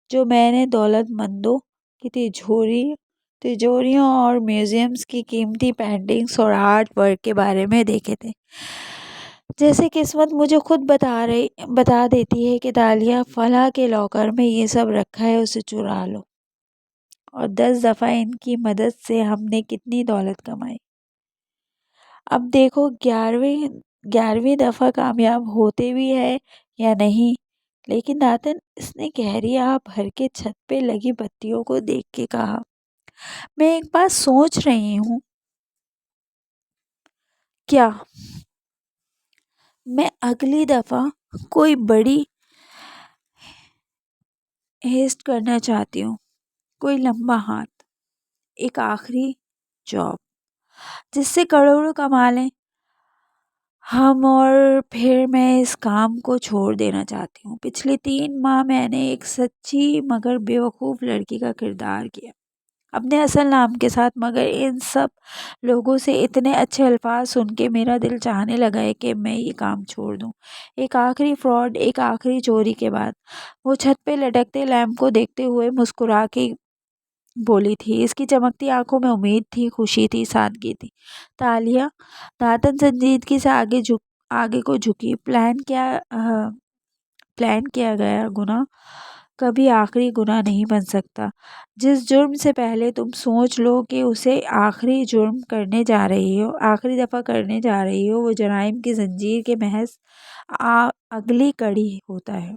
جو میں نے دولت مندوں کی تجوریوں اور میوزیمز کی قیمتی پینٹنگز اور آرٹ ورک کے بارے میں دیکھے تھے۔ جیسے قسمت مجھے خود بتا دیتی ہے کہ تالیہ فلاں کے لاکر میں یہ سب رکھا ہے، اسے چرا لو، اور 10 دفعہ ان کی مدد سے ہم نے کتنی دولت کمائی۔ اب دیکھو 11ویں دفعہ کامیاب ہوتے بھی ہے یا نہیں۔ لیکن داتن، اس نے گہری آہ بھر کے چھت پہ لگی بتیوں کو دیکھ کے کہا، میں ایک بات سوچ رہی ہوں۔ کیا؟ میں اگلی دفعہ کوئی بڑی ہیسٹ کرنا چاہتی ہوں، کوئی لمبا ہاتھ، ایک آخری جاب جس سے کروڑوں کما لیں ہم، اور پھر میں اس کام کو چھوڑ دینا چاہتی ہوں۔ پچھلے 3 ماہ میں نے ایک سچی مگر بیوقوف لڑکی کا کردار کیا اپنے اصل نام کے ساتھ، مگر ان سب لوگوں سے اتنے اچھے الفاظ سن کے میرا دل چاہنے لگا ہے کہ میں یہ کام چھوڑ دوں۔ ایک آخری فراڈ، ایک آخری چوری کے بعد وہ چھت پہ لٹکتے لیمپ کو دیکھتے ہوئے مسکرا کے بولی تھی۔ اس کی چمکتی آنکھوں میں امید تھی، خوشی تھی، سادگی تھی۔ تالیہ، داتن سنجیدگی سے آگے کو جھکی، پلان کیا گیا گناہ کبھی آخری گناہ نہیں بن سکتا۔ جس جرم سے پہلے تم سوچ لو کہ اسے آخری دفعہ کرنے جا رہی ہو، وہ جرائم کی زنجیر کے محض اگلی کڑی ہوتا ہے،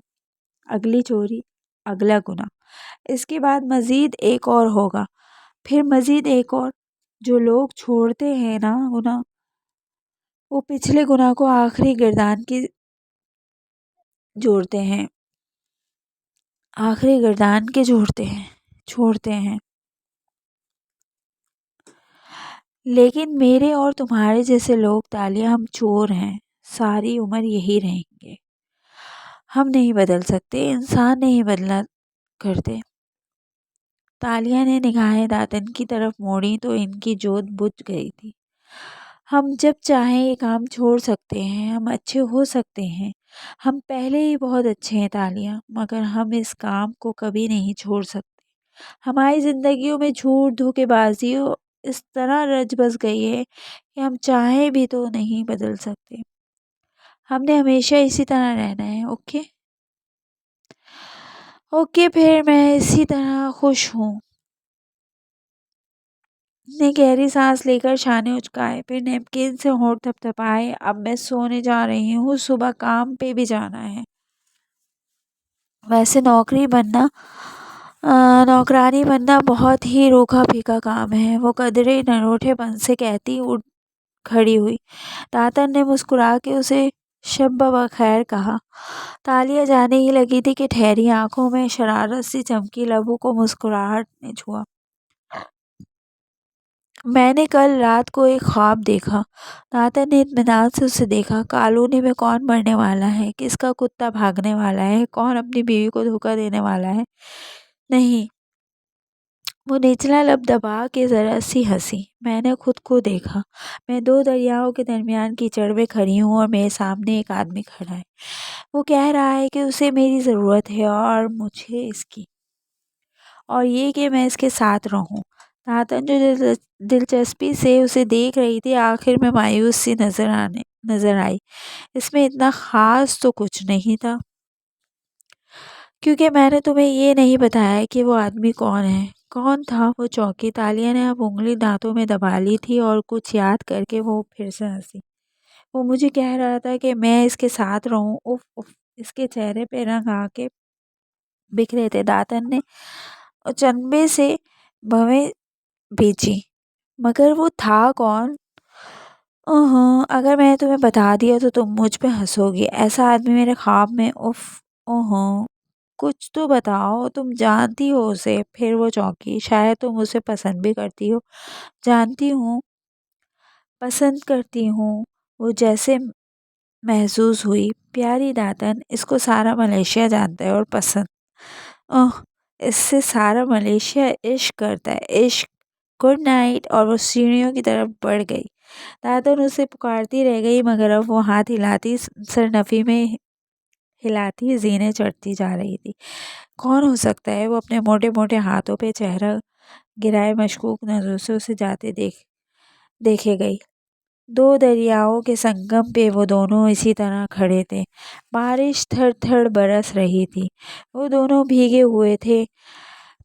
اگلی چوری، اگلا گناہ، اس کے بعد مزید ایک اور ہوگا، پھر مزید ایک اور۔ جو لوگ چھوڑتے ہیں نا گناہ، وہ پچھلے گناہ کو آخری گردان کی چھوڑتے ہیں۔ لیکن میرے اور تمہارے جیسے لوگ، تالیہ، ہم چور ہیں، ساری عمر یہی رہیں گے۔ ہم نہیں بدل سکتے، انسان نہیں بدلا کرتے۔ تالیہ نے نگاہیں داتن کی طرف موڑی تو ان کی جوت بجھ گئی تھی۔ ہم جب چاہیں یہ کام چھوڑ سکتے ہیں، ہم اچھے ہو سکتے ہیں، ہم پہلے ہی بہت اچھے ہیں تالیہ، مگر ہم اس کام کو کبھی نہیں چھوڑ سکتے۔ ہماری زندگیوں میں جھوٹ، دھوکے بازی اس طرح رچ بس گئی ہے کہ ہم چاہیں بھی تو نہیں بدل سکتے۔ ہم نے ہمیشہ اسی طرح رہنا ہے، اوکے؟ اوکے، پھر میں اسی طرح خوش ہوں۔ نے گہری سانس لے کر شانے اچکائے، پھر نیپکن سے ہونٹ تھپتھپائے۔ اب میں سونے جا رہی ہوں، صبح کام پہ بھی جانا ہے۔ ویسے نوکرانی بننا بہت ہی روکھا پھیکا کام ہے، وہ قدرے نروٹھے پن سے کہتی اٹھ کھڑی ہوئی۔ داتن نے مسکرا کے اسے شب بخیر کہا۔ تالیہ جانے ہی لگی تھی کہ ٹھہری، آنکھوں میں شرارت سی چمکی، لبوں کو مسکراہٹ نے چھوا۔ میں نے کل رات کو ایک خواب دیکھا۔ داتن نے اطمینان سے اسے دیکھا۔ کالونی میں کون مرنے والا ہے، کس کا کتا بھاگنے والا ہے، کون اپنی بیوی کو دھوکہ دینے والا ہے؟ نہیں، وہ نچلا لب دبا کے ذرا سی ہنسی۔ میں نے خود کو دیکھا، میں 2 دریاؤں کے درمیان کیچڑ میں کھڑی ہوں اور میرے سامنے ایک آدمی کھڑا ہے۔ وہ کہہ رہا ہے کہ اسے میری ضرورت ہے اور مجھے اس کی، اور یہ کہ میں اس کے ساتھ رہوں۔ داتن جو دلچسپی سے اسے دیکھ رہی تھی، آخر میں مایوس سی نظر آئی۔ اس میں اتنا خاص تو کچھ نہیں تھا، کیونکہ میں نے تمہیں یہ نہیں بتایا کہ وہ آدمی کون ہے۔ کون تھا؟ وہ چونکی۔ تالیہ نے اب انگلی دانتوں میں دبا لی تھی اور کچھ یاد کر کے وہ پھر سے ہنسی۔ وہ مجھے کہہ رہا تھا کہ میں اس کے ساتھ رہوں. If if. اس کے چہرے پہ رنگ آ کے بکھرے تھے. داتن نے چنبے سے بھویں بیچی. مگر وہ تھا کون؟ اگر میں نے تمہیں بتا دیا تو تم مجھ پہ ہنسو گی. ایسا آدمی میرے خواب میں. اف. کچھ تو بتاؤ. تم جانتی ہو اسے؟ پھر وہ چونکی. شاید تم اسے پسند بھی کرتی ہو. جانتی ہوں پسند کرتی ہوں. وہ جیسے محظوظ ہوئی. پیاری داتن، اس کو سارا ملیشیا جانتا ہے اور پسند. اس سے سارا ملیشیا عشق کرتا ہے. عشق. Good night. اور وہ سیڑھیوں کی طرف بڑھ گئی. داتن اسے پکارتی رہ گئی مگر اب وہ ہاتھ ہلاتی سرنفی میں ہلاتی زینے چڑھتی جا رہی تھی. کون ہو سکتا ہے؟ وہ اپنے موٹے موٹے ہاتھوں پہ چہرہ گرائے مشکوک نظروں سے اسے جاتے دیکھے گئی. دو دریاؤں کے سنگم پہ وہ دونوں اسی طرح کھڑے تھے. بارش تھڑ تھڑ برس رہی تھی. وہ دونوں بھیگے ہوئے تھے.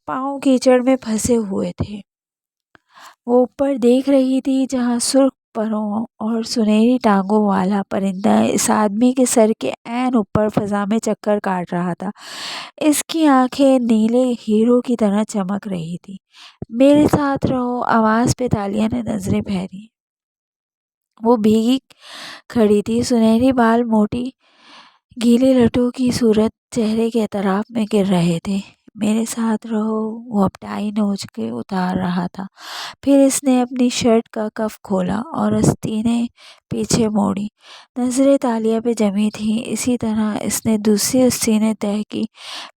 پاؤں کیچڑ میں پھنسے ہوئے تھے. وہ اوپر دیکھ رہی تھی جہاں سرخ پروں اور سنہری ٹانگوں والا پرندہ اس آدمی کے سر کے عین اوپر فضا میں چکر کاٹ رہا تھا. اس کی آنکھیں نیلے ہیرو کی طرح چمک رہی تھی. میرے ساتھ رہو. آواز پہ تالیہ نے نظریں پھیری. وہ بھیگی کھڑی تھی. سنہری بال موٹی گیلے لٹوں کی صورت چہرے کے اطراف میں گر رہے تھے. میرے ساتھ رہو. وہ اب ٹائی نوچ کے اتار رہا تھا. پھر اس نے اپنی شرٹ کا کف کھولا اور آستینیں پیچھے موڑی. نظریں تالیہ پہ جمی تھیں. اسی طرح اس نے دوسری آستینیں طے کی.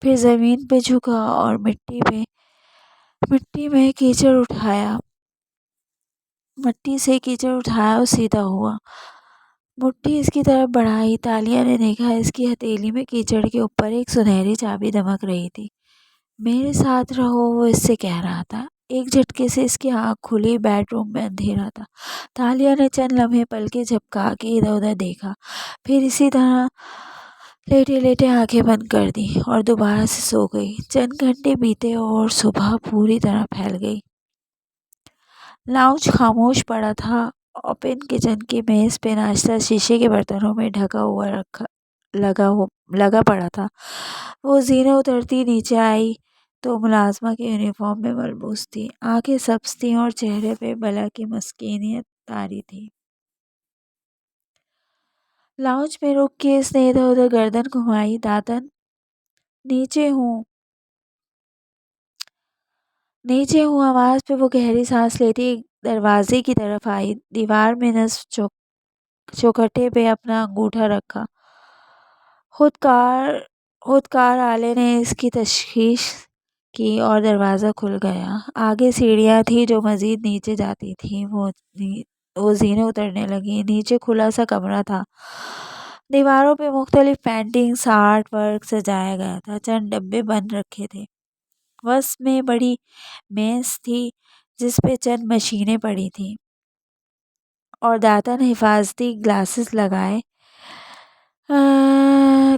پھر زمین پہ جھکا اور مٹی سے کیچڑ اٹھایا اور سیدھا ہوا. مٹھی اس کی طرف بڑھائی. تالیہ نے دیکھا اس کی ہتھیلی میں کیچڑ کے اوپر ایک سنہری چابی دمک رہی تھی. میرے ساتھ رہو. وہ اس سے کہہ رہا تھا. ایک جھٹکے سے اس کی آنکھ کھلی. بیڈ روم میں اندھیرا تھا. تالیہ نے چند لمحے پلکیں جھپکا کے ادھر ادھر دیکھا. پھر اسی طرح لیٹے لیٹے آنکھیں بند کر دی اور دوبارہ سے سو گئی. چند گھنٹے بیتے اور صبح پوری طرح پھیل گئی. لاؤنج خاموش پڑا تھا. اوپن کچن کی میز پہ ناشتہ شیشے کے برتنوں میں ڈھکا ہوا لگا پڑا تھا. وہ زینیں اترتی نیچے آئی تو ملازمہ کے یونیفارم میں ملبوس تھی. آنکھیں سبز تھیں اور چہرے پہ بلا کی مسکینیت طاری تھی. لاؤنج میں رک کے اس نے ادھر ادھر گردن گھمائی. داتن. نیچے ہوں. آواز پہ وہ گہری سانس لیتی دروازے کی طرف آئی. دیوار میں نصب چوکھٹے پہ اپنا انگوٹھا رکھا. خودکار آلے نے اس کی تشخیص کی اور دروازہ کھل گیا. آگے سیڑھیاں تھیں جو مزید نیچے جاتی تھیں. وہ زینیں اترنے لگیں. نیچے کھلا سا کمرہ تھا. دیواروں پہ مختلف پینٹنگز آرٹ ورک سجایا گیا تھا. چند ڈبے بند رکھے تھے. وسط میں بڑی میز تھی جس پہ چند مشینیں پڑی تھیں اور داتن حفاظتی گلاسز لگائے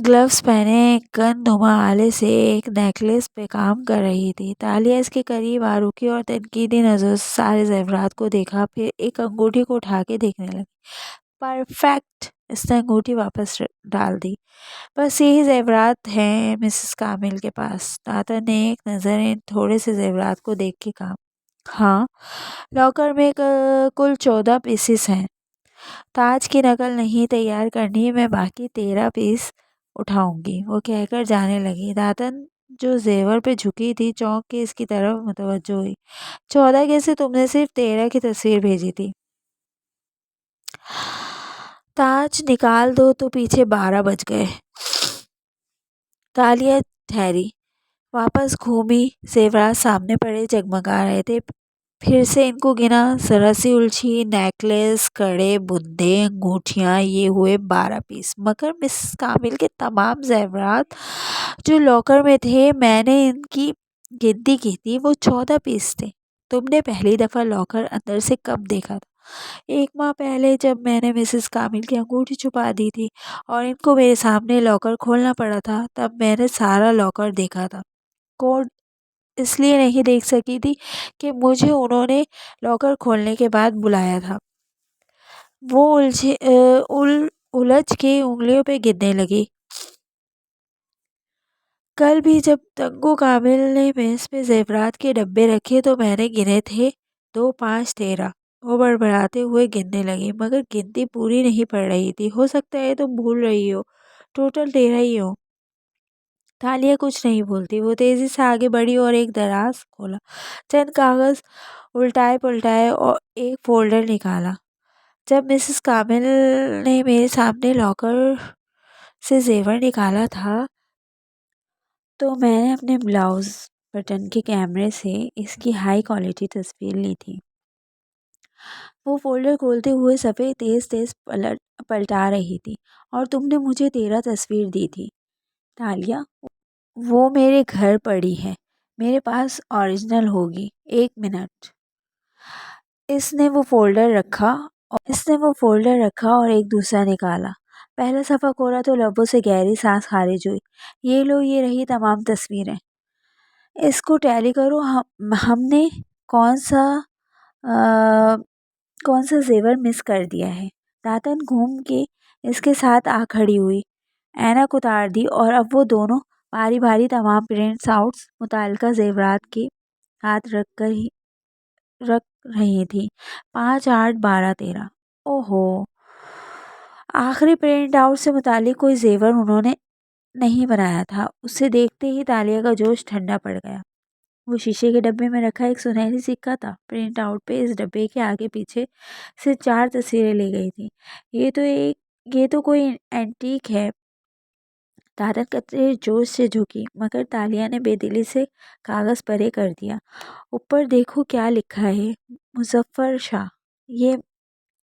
گلوز پہنے گن نما آلے سے ایک نیکلس پہ کام کر رہی تھی. تالیہ اس کے قریب آ رکی اور تنقیدی نظروں سے سارے زیورات کو دیکھا. پھر ایک انگوٹھی کو اٹھا کے دیکھنے لگی. پرفیکٹ. اس نے انگوٹھی واپس ڈال دی. بس یہی زیورات ہیں مسز کامل کے پاس. داتن نے ایک نظر ان تھوڑے سے زیورات کو دیکھ کے کہا. ہاں. لاکر میں کل 14 پیسز ہیں. تاج کی نقل نہیں تیار کرنی. میں باقی 13 پیس اٹھاؤں گی. وہ کہہ کر جانے لگی. داتن جو زیور پہ جھکی تھی چونک کے اس کی طرف متوجہ ہوئی. 14 کیسے؟ تم نے صرف 13 کی تصویر بھیجی تھی. تاج نکال دو تو پیچھے 12 بج گئے. تالیہ ٹھہری. واپس گھومی. زیورات سامنے پڑے جگمگا رہے تھے. پھر سے ان کو گنا. ذرا سی الجھی. نیکلس، کڑے، بندے، انگوٹھیاں، یہ ہوئے 12 پیس. مگر مسز کامل کے تمام زیورات جو لاکر میں تھے میں نے ان کی گنتی کی تھی. وہ 14 پیس تھے. تم نے پہلی دفعہ لاکر اندر سے کب دیکھا تھا؟ 1 ماہ پہلے جب میں نے مسز کامل کی انگوٹھی چھپا دی تھی اور ان کو میرے سامنے لاکر کھولنا پڑا تھا. تب میں نے سارا لاکر دیکھا تھا. کوڈ اس لیے نہیں دیکھ سکی تھی کہ مجھے انہوں نے لاکر کھولنے کے بعد بلایا تھا. وہ الجھ کے انگلیوں پہ گرنے لگی۔ کل بھی جب تنگو کامل نے میز پہ زیورات کے ڈبے رکھے تو میں نے گنے تھے، 2 5 13۔ وہ بڑبڑاتے ہوئے گننے لگی، مگر گنتی پوری نہیں پڑ رہی تھی۔ ہو سکتا ہے تم بھول رہی ہو، ٹوٹل 13 ہی ہو۔ تالیہ کچھ نہیں بولتی، وہ تیزی سے آگے بڑھی اور ایک دراز کھولا، چند کاغذ الٹائے پلٹائے اور ایک فولڈر نکالا۔ جب مسز کامل نے میرے سامنے لاکر سے زیور نکالا تھا تو میں نے اپنے بلاؤز بٹن کے کیمرے سے اس کی ہائی کوالٹی تصویر لی تھی۔ وہ فولڈر کھولتے ہوئے صفحے تیز تیز پلٹا رہی تھی۔ اور تم نے مجھے 13 تصویر دی تھی تالیہ، وہ میرے گھر پڑی ہے، میرے پاس اوریجنل ہوگی۔ 1 منٹ۔ اس نے وہ فولڈر رکھا اور ایک دوسرا نکالا۔ پہلا صفحہ کھولا تو لبوں سے گہری سانس خارج ہوئی۔ یہ لو، یہ رہی تمام تصویریں۔ اس کو ٹیلی کرو، ہم نے کون سا زیور مس کر دیا ہے۔ داتن گھوم کے اس کے ساتھ آ کھڑی ہوئی، اینک اتار دی اور اب وہ دونوں باری باری تمام پرنٹس آؤٹس متعلقہ زیورات کے ہاتھ رکھ رہی تھی۔ 5 8 12 13۔ اوہو، آخری پرنٹ آؤٹ سے متعلق کوئی زیور انہوں نے نہیں بنایا تھا۔ اسے دیکھتے ہی تالیہ کا جوش ٹھنڈا پڑ گیا۔ وہ شیشے کے ڈبے میں رکھا ایک سنہری سکہ تھا۔ پرنٹ آؤٹ پہ اس ڈبے کے آگے پیچھے سے 4 تصویریں لی گئی تھیں۔ یہ تو کوئی اینٹیک ہے۔ داتن قطرے جوش سے جھکی، مگر تالیہ نے بے دلی سے کاغذ پرے کر دیا۔ اوپر دیکھو کیا لکھا ہے، مظفر شاہ۔ یہ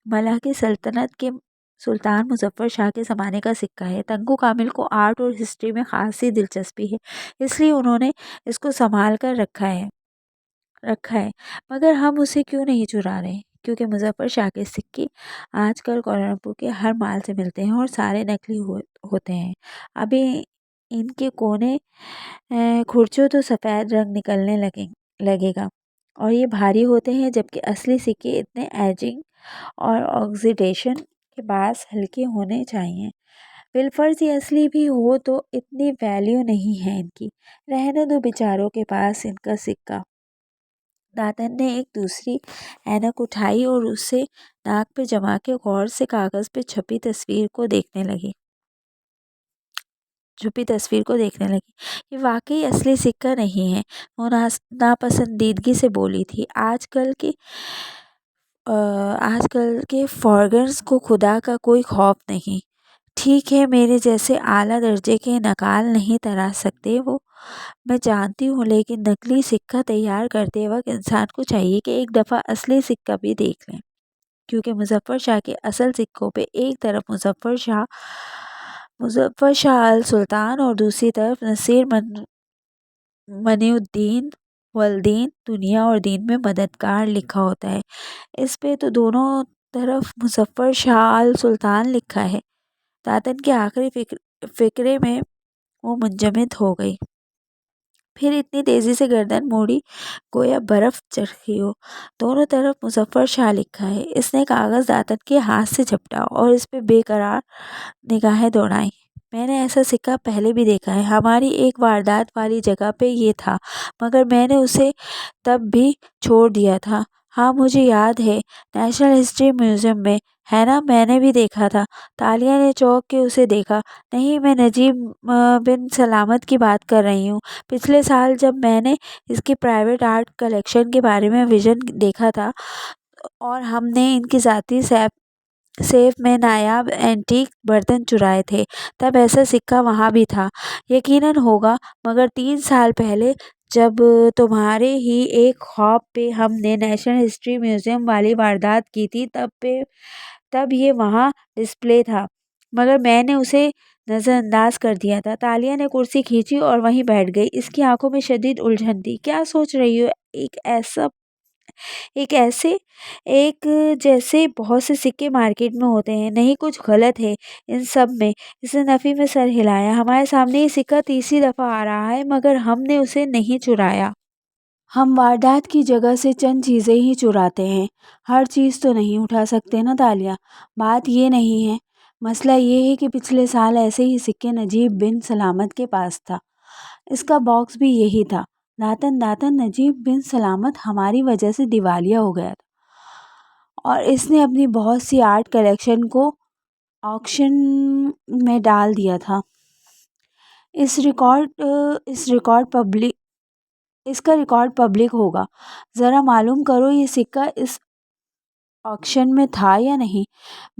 ملکہ سلطنت کے سلطان مظفر شاہ کے زمانے کا سکہ ہے۔ تنگو کامل کو آرٹ اور ہسٹری میں خاصی دلچسپی ہے، اس لیے انہوں نے اس کو سنبھال کر رکھا ہے۔ مگر ہم اسے کیوں نہیں چرا رہے؟ کیونکہ مظفر شاہ کے سکے آج کل کوالالمپور کے ہر مال سے ملتے ہیں اور سارے نقلی ہوتے ہیں۔ ابھی ان کے کونے کھرچو تو سفید رنگ نکلنے لگے گا اور یہ بھاری ہوتے ہیں، جبکہ اصلی سکے اتنے ایجنگ اور آکسیڈیشن کے باعث ہلکے ہونے چاہیے۔ بالفرض یہ اصلی بھی ہو تو اتنی ویلیو نہیں ہے ان کی۔ رہنے دو بیچاروں کے پاس ان کا سکہ۔ داتن نے ایک دوسری اینک اٹھائی اور اسے ناک پہ جما کے غور سے کاغذ پہ چھپی تصویر کو دیکھنے لگی۔ یہ واقعی اصلی سکہ نہیں ہے، وہ ناپسندیدگی سے بولی تھی۔ آج کل کے فارگنرز کو خدا کا کوئی خوف نہیں۔ ٹھیک ہے، میرے جیسے اعلیٰ درجے کے نقال نہیں تراش سکتے وہ، میں جانتی ہوں، لیکن نقلی سکہ تیار کرتے وقت انسان کو چاہیے کہ ایک دفعہ اصلی سکہ بھی دیکھ لیں، کیونکہ مظفر شاہ کے اصل سکوں پہ ایک طرف مظفر شاہ آل سلطان اور دوسری طرف نصیر منی الدین والدین دنیا اور دین میں مددگار لکھا ہوتا ہے۔ اس پہ تو دونوں طرف مظفر شاہ آل سلطان لکھا ہے۔ داتن کے آخری فقرے میں وہ منجمد ہو گئی، پھر اتنی تیزی سے گردن موڑی گویا برف چرخی ہو۔ دونوں طرف مظفر شاہ لکھا ہے۔ اس نے کاغذ داتن کے ہاتھ سے جھپٹا اور اس پہ بے قرار نگاہیں دوڑائیں۔ میں نے ایسا سکہ پہلے بھی دیکھا ہے، ہماری ایک واردات والی جگہ پہ یہ تھا، مگر میں نے اسے تب بھی چھوڑ دیا تھا۔ ہاں مجھے یاد ہے، نیشنل ہسٹری میوزیم میں ہے نا، میں نے بھی دیکھا تھا۔ تالیہ نے چونک کے اسے دیکھا۔ نہیں، میں نجیب بن سلامت کی بات کر رہی ہوں۔ پچھلے سال جب میں نے اس کی پرائیویٹ آرٹ کلیکشن کے بارے میں ویژن دیکھا تھا اور ہم نے ان کی ذاتی سیف میں نایاب اینٹیک برتن چرائے تھے، تب ایسا سکہ وہاں بھی تھا۔ یقیناً ہوگا، مگر 3 سال پہلے جب تمہارے ہی ایک خواب پہ ہم نے نیشنل ہسٹری میوزیم والی واردات کی تھی، تب یہ وہاں ڈسپلے تھا، مگر میں نے اسے نظر انداز کر دیا تھا۔ تالیہ نے کرسی کھینچی اور وہیں بیٹھ گئی۔ اس کی آنکھوں میں شدید الجھن تھی۔ کیا سوچ رہی ہو؟ ایک جیسے بہت سے سکے مارکیٹ میں ہوتے ہیں، نہیں کچھ غلط ہے ان سب میں؟ اس نے نفی میں سر ہلایا۔ ہمارے سامنے یہ سکہ تیسری دفعہ آ رہا ہے، مگر ہم نے اسے نہیں چرایا۔ ہم واردات کی جگہ سے چند چیزیں ہی چراتے ہیں، ہر چیز تو نہیں اٹھا سکتے نا تالیہ۔ بات یہ نہیں ہے، مسئلہ یہ ہے کہ پچھلے سال ایسے ہی سکے نجیب بن سلامت کے پاس تھا، اس کا باکس بھی یہی تھا۔ داتن نجیب بن سلامت ہماری وجہ سے دیوالیہ ہو گیا تھا اور اس نے اپنی بہت سی آرٹ کلیکشن کو آکشن میں ڈال دیا تھا۔ اس کا ریکارڈ پبلک ہوگا، ذرا معلوم کرو یہ سکہ اس آکشن میں تھا یا نہیں۔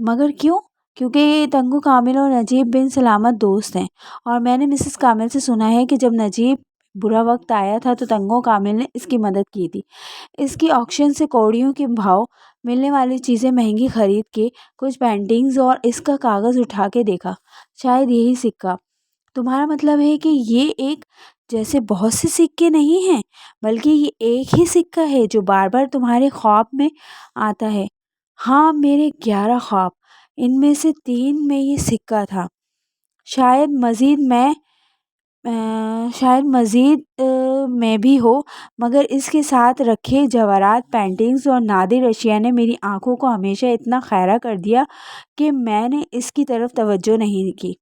مگر کیوں؟ کیونکہ تنگو کامل اور نجیب بن سلامت دوست ہیں، اور میں نے مسز کامل سے سنا ہے کہ جب نجیب برا وقت آیا تھا تو تنگو کامل نے اس کی مدد کی تھی۔ اس کی آکشن سے کوڑیوں کے بھاؤ ملنے والی چیزیں مہنگی خرید کے کچھ پینٹنگز اور اس کا کاغذ اٹھا کے دیکھا، شاید یہی سکہ۔ تمہارا مطلب ہے کہ یہ ایک جیسے بہت سے سکے نہیں ہیں، بلکہ یہ ایک ہی سکہ ہے جو بار بار تمہارے خواب میں آتا ہے؟ ہاں، میرے 11 خواب، ان میں سے 3 میں یہ سکہ تھا، شاید مزید میں بھی ہو، مگر اس کے ساتھ رکھے جواہرات، پینٹنگز اور نادر اشیاء نے میری آنکھوں کو ہمیشہ اتنا خیرہ کر دیا کہ میں نے اس کی طرف توجہ نہیں کی۔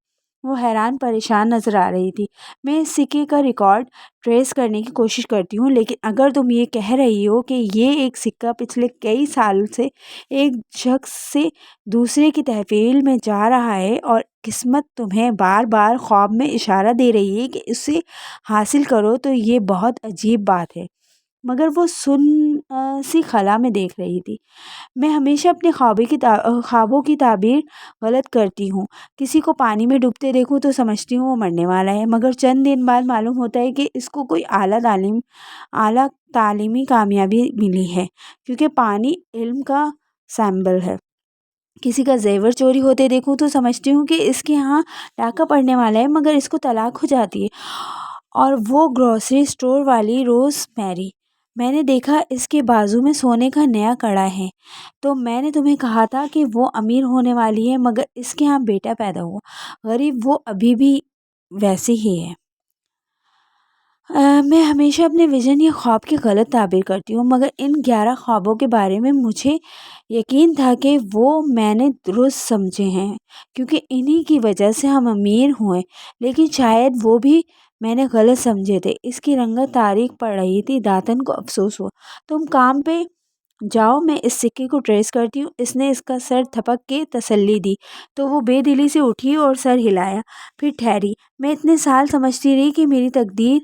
وہ حیران پریشان نظر آ رہی تھی۔ میں اس سکے کا ریکارڈ ٹریس کرنے کی کوشش کرتی ہوں، لیکن اگر تم یہ کہہ رہی ہو کہ یہ ایک سکہ پچھلے کئی سال سے ایک شخص سے دوسرے کی تحویل میں جا رہا ہے اور قسمت تمہیں بار بار خواب میں اشارہ دے رہی ہے کہ اسے حاصل کرو، تو یہ بہت عجیب بات ہے۔ مگر وہ سن سی خلا میں دیکھ رہی تھی۔ میں ہمیشہ اپنے خوابوں کی تعبیر غلط کرتی ہوں۔ کسی کو پانی میں ڈوبتے دیکھوں تو سمجھتی ہوں وہ مرنے والا ہے، مگر چند دن بعد معلوم ہوتا ہے کہ اس کو کوئی اعلیٰ تعلیمی کامیابی ملی ہے، کیونکہ پانی علم کا سمبل ہے۔ کسی کا زیور چوری ہوتے دیکھوں تو سمجھتی ہوں کہ اس کے ہاں ڈاکہ پڑنے والا ہے، مگر اس کو طلاق ہو جاتی ہے۔ اور وہ گروسری اسٹور والی روز میری، میں نے دیکھا اس کے بازو میں سونے کا نیا کڑا ہے، تو میں نے تمہیں کہا تھا کہ وہ امیر ہونے والی ہے، مگر اس کے ہاں بیٹا پیدا ہوا غریب۔ وہ ابھی بھی ویسی ہی ہے۔ میں ہمیشہ اپنے ویژن یا خواب کی غلط تعبیر کرتی ہوں، مگر ان 11 خوابوں کے بارے میں مجھے یقین تھا کہ وہ میں نے درست سمجھے ہیں، کیونکہ انہی کی وجہ سے ہم امیر ہوئے، لیکن شاید وہ بھی میں نے غلط سمجھے تھے۔ اس کی رنگت تاریک پڑ رہی تھی۔ داتن کو افسوس ہوا۔ تم کام پہ جاؤ، میں اس سکے کو ٹریس کرتی ہوں۔ اس نے اس کا سر تھپک کے تسلی دی تو وہ بے دلی سے اٹھی اور سر ہلایا، پھر ٹھہری۔ میں اتنے سال سمجھتی رہی کہ میری تقدیر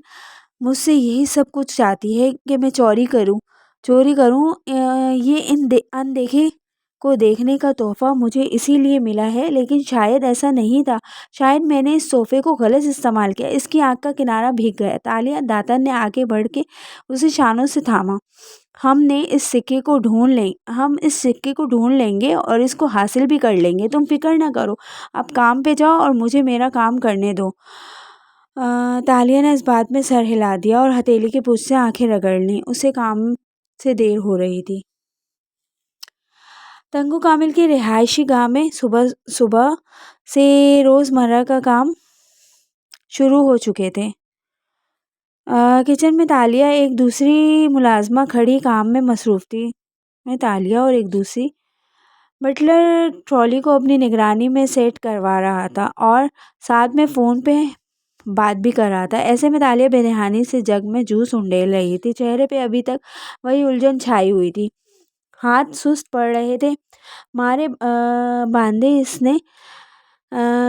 مجھ سے یہی سب کچھ چاہتی ہے کہ میں چوری کروں۔ یہ اندیکھے کو دیکھنے کا تحفہ مجھے اسی لیے ملا ہے، لیکن شاید ایسا نہیں تھا۔ شاید میں نے اس تحفے کو غلط استعمال کیا۔ اس کی آنکھ کا کنارہ بھیگ گیا۔ تالیہ، داتن نے آگے بڑھ کے اسے شانوں سے تھاما۔ ہم اس سکے کو ڈھونڈ لیں گے اور اس کو حاصل بھی کر لیں گے، تم فکر نہ کرو۔ اب کام پہ جاؤ اور مجھے میرا کام کرنے دو۔ تالیہ نے اس بات میں سر ہلا دیا اور ہتھیلی کے پوچھ سے آنکھیں رگڑ لیں۔ اسے کام سے دیر ہو رہی تھی۔ تنگو کامل کے رہائشی گاہ میں صبح سے روز مرہ کا کام شروع ہو چکے تھے۔ کچن میں تالیہ ایک دوسری ملازمہ کھڑی کام میں مصروف تھی۔ بٹلر ٹرالی کو اپنی نگرانی میں سیٹ کروا رہا تھا اور ساتھ میں فون پہ بات بھی کر رہا تھا۔ ایسے میں تالیہ بے دھیانی سے جگ میں جوس انڈیل رہی تھی۔ چہرے پہ ابھی تک وہی الجھن چھائی ہوئی تھی، ہاتھ سست پڑ رہے تھے۔ مارے باندھے اس نے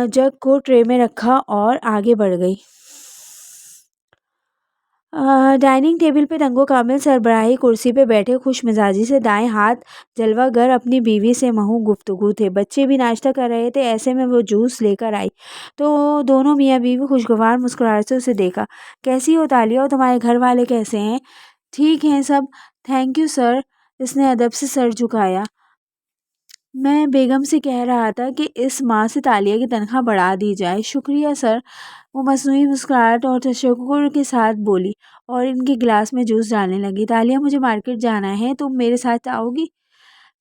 جگ کو ٹرے میں رکھا اور آگے بڑھ گئی۔ ڈائننگ ٹیبل پہ تنگو کامل سربراہی کرسی پہ بیٹھے خوش مزاجی سے دائیں ہاتھ جلوہ گر اپنی بیوی سے محو گفتگو تھے۔ بچے بھی ناشتہ کر رہے تھے۔ ایسے میں وہ جوس لے کر آئی تو دونوں میاں بیوی خوشگوار مسکراہٹ سے اسے دیکھا۔ کیسی ہو تالیہ، اور تمہارے گھر والے کیسے ہیں؟ ٹھیک ہیں سب، تھینک یو سر۔ اس نے ادب سے سر جھکایا۔ میں بیگم سے کہہ رہا تھا کہ اس ماہ سے تالیہ کی تنخواہ بڑھا دی جائے۔ شکریہ سر، وہ مصنوعی مسکراہٹ اور تشکر کے ساتھ بولی اور ان کے گلاس میں جوس ڈالنے لگی۔ تالیہ، مجھے مارکیٹ جانا ہے، تم میرے ساتھ آؤ گی؟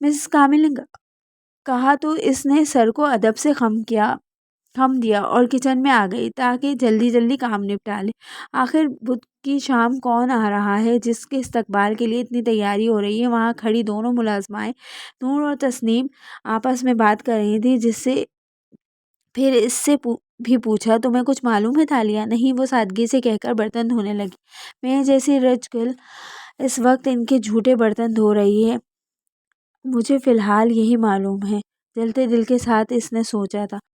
مسز کامل نے کہا تو اس نے سر کو ادب سے خم دیا اور کچن میں آ گئی تاکہ جلدی کام نپٹا لے۔ آخر بدھ کی شام کون آ رہا ہے جس کے استقبال کے لیے اتنی تیاری ہو رہی ہے؟ وہاں کھڑی دونوں ملازمائیں نور اور تسنیم آپس میں بات کر رہی تھی، جس سے پھر اس سے بھی پوچھا تمہیں کچھ معلوم ہے تالیہ؟ نہیں، وہ سادگی سے کہہ کر برتن دھونے لگی۔ میں جیسی رچ گل اس وقت ان کے جھوٹے برتن دھو رہی ہے، مجھے فی الحال یہی معلوم ہے، جلتے دل کے ساتھ اس نے سوچا تھا۔